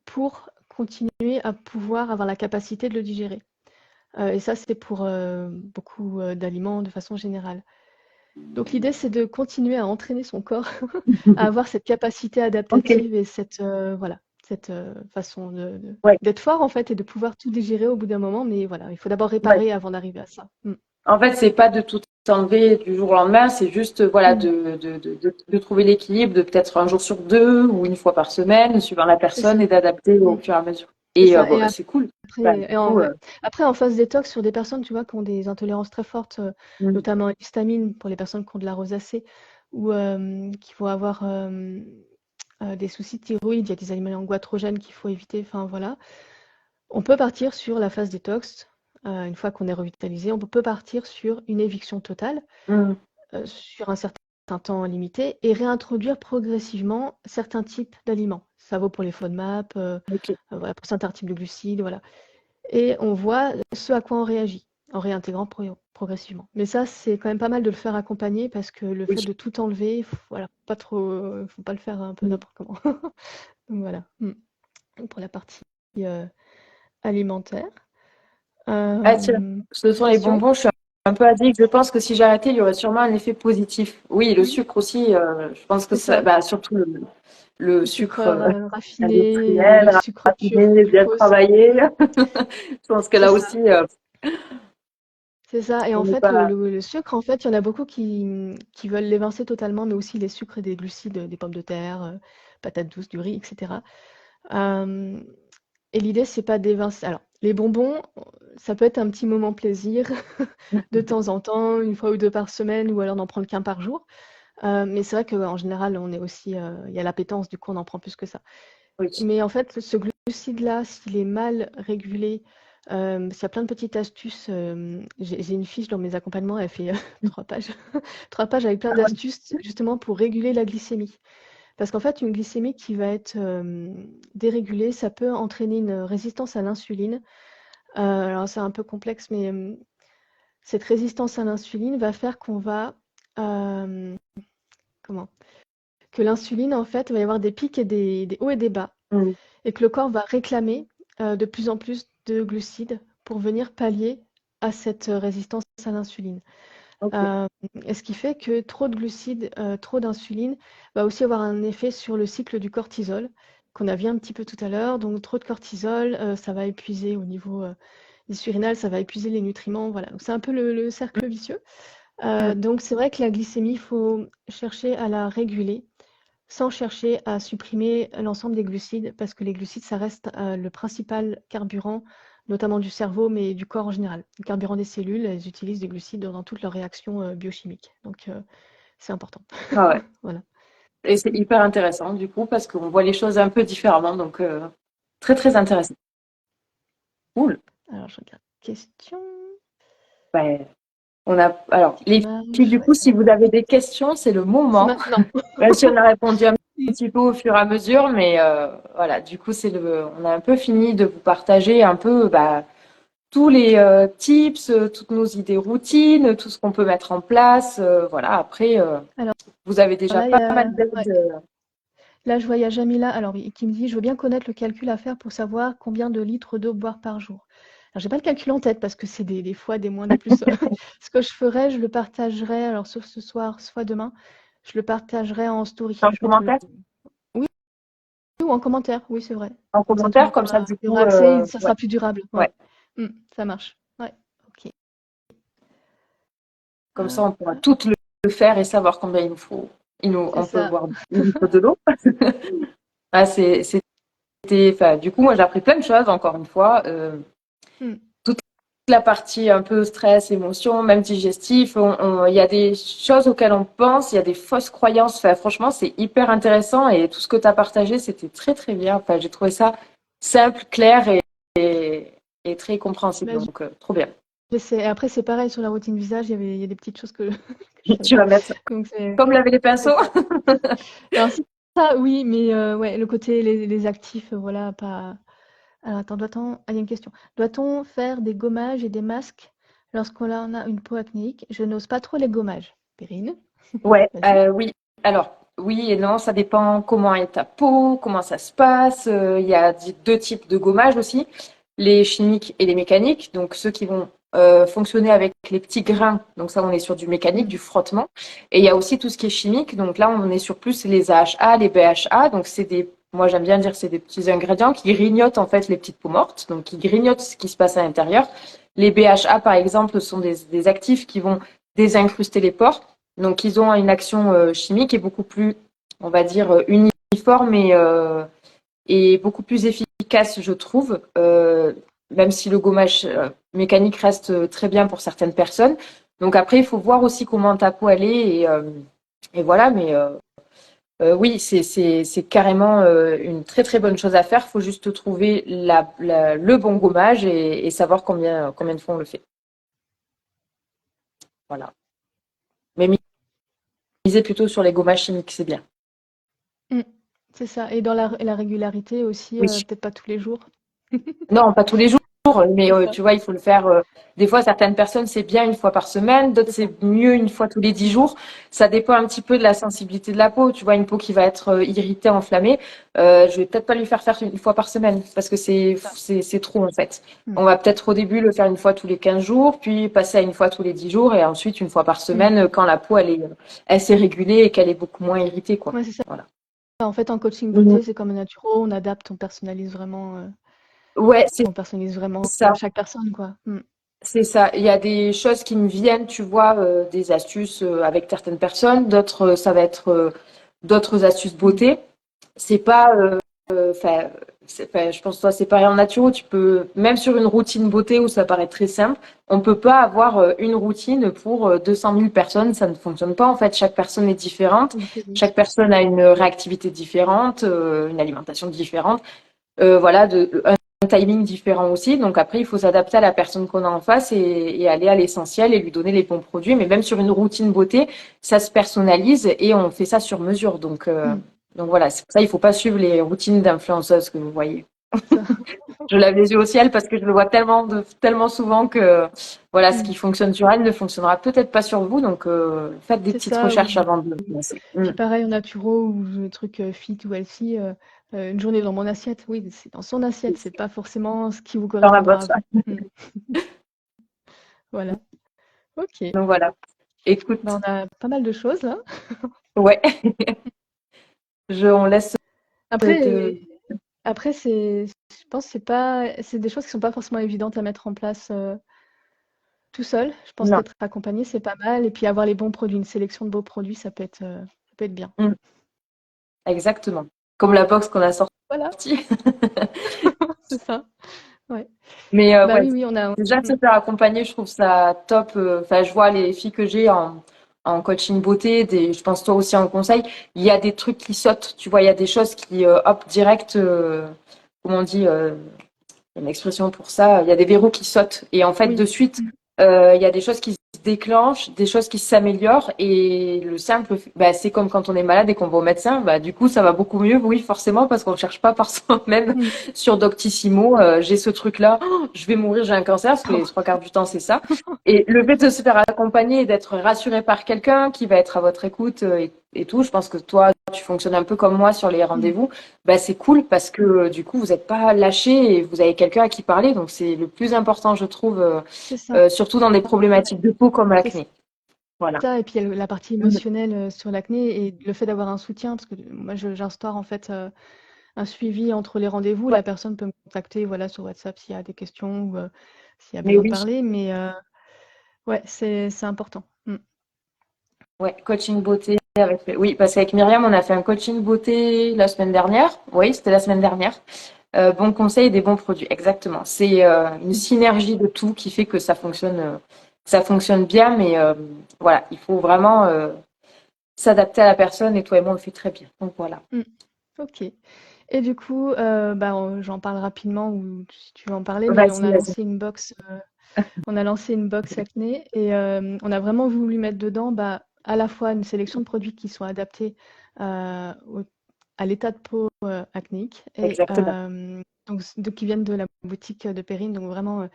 pour continuer à pouvoir avoir la capacité de le digérer. Et ça, c'est pour beaucoup d'aliments de façon générale. Donc l'idée, c'est de continuer à entraîner son corps à avoir cette capacité ok. adaptative et voilà, cette façon Ouais. d'être fort en fait et de pouvoir tout digérer au bout d'un moment. Mais voilà, il faut d'abord Ouais. réparer avant d'arriver à ça. Mm. En fait, c'est pas de tout enlever du jour au lendemain, c'est juste voilà Mm. de trouver l'équilibre, de peut-être un jour sur deux ou une fois par semaine, suivant la C'est ça. personne et d'adapter au Mm. fur et à mesure. C'est Et ça. bon, Et bah, c'est cool. Bah, du après, coup, ouais. Après, en phase détox, sur des personnes, tu vois, qui ont des intolérances très fortes, mm, notamment à l'histamine pour les personnes qui ont de la rosacée ou qui vont avoir des soucis de thyroïde, il y a des aliments goitrogènes qu'il faut éviter. Enfin voilà. On peut partir sur la phase détox. Une fois qu'on est revitalisé, on peut partir sur une éviction totale mm, sur un certain temps limité et réintroduire progressivement certains types d'aliments. Ça vaut pour les FODMAP, ok. voilà, pour certains types de glucides, voilà. Et on voit ce à quoi on réagit en réintégrant progressivement. Mais ça, c'est quand même pas mal de le faire accompagner parce que le Oui. fait de tout enlever, voilà, pas trop, faut pas le faire un peu Mm. n'importe comment. Donc voilà. Pour la partie alimentaire. Ah tiens, Une ce sont les question? bonbons, je suis un peu addict. Je pense que si j'arrêtais, il y aurait sûrement un effet positif. Oui, le Oui, sucre aussi, je pense que c'est ça, ça. bah, surtout le Le sucre sucre raffiné, le industriel, sucre pur raffiné, bien glucose. travaillé. Mm. Je pense que C'est là ça. aussi, C'est ça. Et on en n'est fait, pas. le sucre, en fait, il y en a beaucoup qui veulent l'évincer totalement, mais aussi les sucres et des glucides, des pommes de terre, patates douces, du riz, etc. Euh, et l'idée, c'est pas d'évincer. Alors, les bonbons, ça peut être un petit moment plaisir de temps en temps, une fois ou deux par semaine, ou alors n'en prendre qu'un par jour. Mais c'est vrai qu'en général, on est aussi, il y a l'appétence, du coup, on en prend plus que ça. Oui. Mais en fait, ce glucide-là, s'il est mal régulé, parce qu'il y a plein de petites astuces. J'ai une fiche dans mes accompagnements, elle fait 3 pages. 3 pages avec plein d'astuces justement pour réguler la glycémie. Parce qu'en fait, une glycémie qui va être dérégulée, ça peut entraîner une résistance à l'insuline. Alors c'est un peu complexe, mais cette résistance à l'insuline va faire qu'on va... euh, comment? Que l'insuline, en fait, il va y avoir des pics et des hauts et des bas. Mm. Et que le corps va réclamer de plus en plus de glucides pour venir pallier à cette résistance à l'insuline. Ok. Euh, et ce qui fait que trop de glucides, trop d'insuline va aussi avoir un effet sur le cycle du cortisol qu'on a vu un petit peu tout à l'heure. Donc trop de cortisol, ça va épuiser au niveau du surrénal, ça va épuiser les nutriments. Voilà. Donc c'est un peu le cercle vicieux. Mm. Donc c'est vrai que la glycémie, il faut chercher à la réguler sans chercher à supprimer l'ensemble des glucides, parce que les glucides, ça reste le principal carburant, notamment du cerveau, mais du corps en général. Le carburant des cellules, elles utilisent des glucides dans toutes leurs réactions biochimiques. Donc, c'est important. Ah ouais. Voilà. Et c'est hyper intéressant du coup parce qu'on voit les choses un peu différemment. Donc très très intéressant. Cool. Alors, je regarde. Question. Ben, on a alors Ça les filles marche. du Ouais. coup si vous avez des questions c'est le C'est moment. maintenant. Même si on a répondu un petit peu au fur et à mesure, mais voilà du coup on a un peu fini de vous partager un peu bah, tous les tips, toutes nos idées routines, tout ce qu'on peut mettre en place. Voilà après Alors vous avez déjà là, il y pas mal a... ouais. d'aide. Là, je vois, il y a Jamila alors, oui, qui me dit, je veux bien connaître le calcul à faire pour savoir combien de litres d'eau boire par jour. Alors, j'ai pas le calcul en tête parce que c'est des fois, des moins, des plus. Ce que je ferais, je le partagerais, alors sauf ce soir, soit demain, je le partagerais en story. En Je mettrais commentaire? oui, ou en commentaire, oui, c'est vrai. En Comme ça, tout le commentaire, monde comme ça, du y aura coup, accès et ça ouais, sera plus durable. ouais. Ouais. Ça marche. Ouais, ok. Comme ça, Hop, on pourra tout le faire et savoir combien il nous faut. c'est On peut ça. voir, il nous faut de l'eau. Ah, enfin, du coup, moi, j'ai appris plein de choses, encore une fois. Mm. Toute la partie un peu stress, émotion, même digestif, il y a des choses auxquelles on pense, il y a des fausses croyances. Enfin, franchement, c'est hyper intéressant et tout ce que tu as partagé, c'était très, très bien. Enfin, j'ai trouvé ça simple, clair et très compréhensible. Mais Donc, trop bien. après, c'est pareil sur la routine visage, il y a des petites choses que, que je savais Tu pas. vas mettre Donc, comme laver les c'est pinceaux. ça. Alors, si ça, oui, mais ouais, le côté, les actifs, voilà, pas. Alors, attends, il y a une question. Doit-on faire des gommages et des masques lorsqu'on a une peau acnéique? Je n'ose pas trop les gommages. Perrine, Ouais, vas-y. oui. Alors, oui et non, ça dépend comment est ta peau, comment ça se passe. Il y a deux types de gommage aussi, les chimiques et les mécaniques. Donc, ceux qui vont fonctionner avec les petits grains. Donc, ça, on est sur du mécanique, Mm. du frottement. Et il y a aussi tout ce qui est chimique. Donc, là, on est sur plus les AHA, les BHA. Donc, moi, j'aime bien dire, c'est des petits ingrédients qui grignotent en fait les petites peaux mortes. Donc, qui grignotent ce qui se passe à l'intérieur. Les BHA, par exemple, sont des actifs qui vont désincruster les pores. Donc, ils ont une action chimique et beaucoup plus, on va dire, uniforme et beaucoup plus efficace, je trouve, même si le gommage mécanique reste très bien pour certaines personnes. Donc après, il faut voir aussi comment ta peau elle est et voilà, mais oui, c'est carrément une très très bonne chose à faire. Il faut juste trouver le bon gommage et savoir combien de fois on le fait. Voilà. Mais miser plutôt sur les gommages chimiques, c'est bien. Mm. C'est ça. Et dans la régularité aussi, Oui. peut-être pas tous les jours. Non, pas tous les jours, mais C'est ça. tu vois, il faut le faire. Des fois, certaines personnes, c'est bien une fois par semaine, d'autres, C'est ça. c'est mieux une fois tous les 10 jours. Ça dépend un petit peu de la sensibilité de la peau. Tu vois, une peau qui va être irritée, enflammée, je vais peut-être pas lui faire une fois par semaine parce que C'est ça. c'est trop en fait. Mm. On va peut-être au début le faire une fois tous les 15 jours, puis passer à une fois tous les 10 jours et ensuite une fois par Mm. semaine quand la peau elle s'est régulée et qu'elle est beaucoup moins irritée, quoi. Ouais, c'est ça. Voilà. En fait, en coaching Mhm. beauté, c'est comme un naturo, on adapte, Ouais, c'est on personnalise vraiment ça. chaque personne, quoi. Mm. C'est ça. Il y a des choses qui me viennent, tu vois, des astuces avec certaines personnes. D'autres, ça va être d'autres astuces Mm. beauté. C'est pas, enfin, je pense que toi, c'est pareil en nature. Tu peux, même sur une routine beauté où ça paraît très simple, on peut pas avoir une routine pour 200 000 personnes. Ça ne fonctionne pas. En fait, chaque personne est différente. Oui, c'est dit. Chaque personne a une réactivité différente, une alimentation différente. Voilà, un timing différent aussi. Donc après, il faut s'adapter à la personne qu'on a en face et aller à l'essentiel et lui donner les bons produits. Mais même sur une routine beauté, ça se personnalise et on fait ça sur mesure. Mm. Donc voilà, c'est pour ça il ne faut pas suivre les routines d'influenceuses que vous voyez. Ça. Je lève les yeux au ciel parce que je le vois tellement souvent que voilà, ce Mm. qui fonctionne sur elle ne fonctionnera peut-être pas sur vous. Donc faites des C'est petites ça. recherches avant de lancer. Puis pareil en naturo ou le truc fit ou healthy, une journée dans mon assiette. Oui, c'est dans son assiette, c'est pas forcément ce qui vous Dans la correspondra à botte. vous. Mm. Voilà. Ok. Donc voilà. Ben, Écoute, on a pas mal de choses là. ouais, on laisse Après, de. après je pense que c'est des choses qui sont pas forcément évidentes à mettre en place tout seul. Je pense Non. qu'être accompagné, c'est pas mal. Et puis avoir les bons produits, une sélection de beaux produits, ça peut être bien. Mm, exactement. Comme la box qu'on a Voilà, sortie. c'est ça. Ouais. Mais Bah ouais, oui, oui, on a. déjà de se faire accompagner, je trouve ça top. Enfin, je vois les filles que j'ai en coaching beauté, je pense toi aussi en conseil, il y a des trucs qui sautent. Tu vois, il y a des choses qui, hop, direct, comment on dit, il y a une expression pour ça, il y a des verrous qui sautent. Et en fait, de Oui. suite, Mm. il y a des choses qui se déclenchent, des choses qui s'améliorent. Et le simple, bah, c'est comme quand on est malade et qu'on va au médecin, bah, du coup, ça va beaucoup mieux. Oui, forcément, parce qu'on ne cherche pas par soi-même Mm. sur Doctissimo. J'ai ce truc-là, oh, je vais mourir, j'ai un cancer, parce que les trois quarts du temps, c'est ça. Et le fait de se faire accompagner et d'être rassuré par quelqu'un qui va être à votre écoute et et tout. Je pense que toi, tu fonctionnes un peu comme moi sur les rendez-vous. Bah, c'est cool parce que du coup, vous n'êtes pas lâché et vous avez quelqu'un à qui parler. Donc, c'est le plus important, je trouve, C'est ça. surtout dans des problématiques de peau comme C'est l'acné. Voilà. ça, et puis il y a la partie Mm. émotionnelle sur l'acné et le fait d'avoir un soutien, parce que moi j'instaure en fait un suivi entre les rendez-vous. Ouais, La personne peut me contacter voilà, sur WhatsApp s'il y a des questions ou s'il y a mais besoin de oui. parler, mais ouais, c'est important. Ouais, coaching beauté avec. Oui, parce qu'avec Myriam, on a fait un coaching beauté la semaine dernière. Oui, c'était la semaine dernière. Bons conseils et des bons produits, exactement. C'est une synergie de tout qui fait que ça fonctionne bien, mais voilà, il faut vraiment s'adapter à la personne et toi et moi on le fait très bien. Donc voilà. Mm. Ok. Et du coup, bah, j'en parle rapidement ou si tu veux en parler, mais Vas-y, vas-y. on a lancé une box acné et on a vraiment voulu mettre dedans bah, à la fois une sélection de produits qui sont adaptés à l'état de peau acnéique et Exactement. donc qui viennent de la boutique de Perrine, donc vraiment,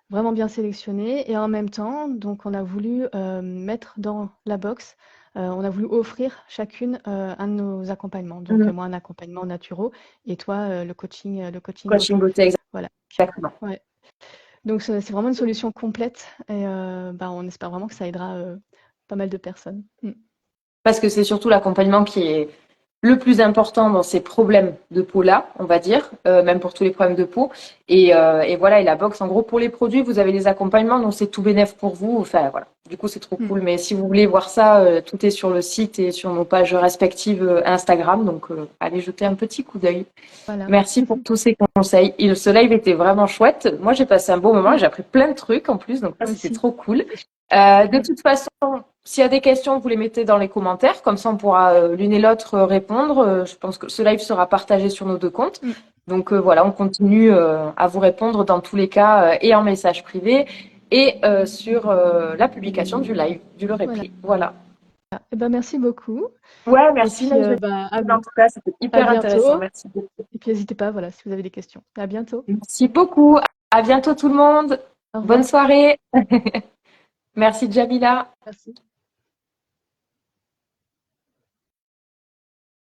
vraiment bien sélectionnés. Et en même temps, donc on a voulu mettre dans la box, on a voulu offrir chacune un de nos accompagnements. Donc Mhm. moi un accompagnement naturo et toi le coaching Coaching beauté. beauté, Voilà. exactement. Ouais. Donc c'est vraiment une solution complète et bah, on espère vraiment que ça aidera pas mal de personnes. Parce que c'est surtout l'accompagnement qui est le plus important dans ces problèmes de peau-là, on va dire, même pour tous les problèmes de peau. Et voilà, et la box, en gros, pour les produits, vous avez les accompagnements, donc c'est tout bénef pour vous. Enfin, voilà. Du coup, c'est trop Mm. cool. Mais si vous voulez voir ça, tout est sur le site et sur nos pages respectives Instagram. Donc, allez jeter un petit coup d'œil. Voilà. Merci pour tous ces conseils. Et ce live était vraiment chouette. Moi, j'ai passé un bon moment et Mm. j'ai appris plein de trucs en plus. Donc, ça, Moi c'était aussi. trop cool. C'était De toute façon, s'il y a des questions, vous les mettez dans les commentaires. Comme ça, on pourra l'une et l'autre répondre. Je pense que ce live sera partagé sur nos deux comptes. Mm. Donc, voilà, on continue à vous répondre dans tous les cas et en message privé et sur la publication du live, du le Voilà. replay. Voilà. Eh ben, merci beaucoup. Ouais, Et merci, puis Najwa. bah, En tout cas, c'était à hyper intéressant. bientôt. Merci beaucoup. Et puis n'hésitez pas, voilà, si vous avez des questions. À bientôt. Merci beaucoup. À bientôt, tout le monde. Au Bonne revoir. soirée. Merci, Jamila. Merci.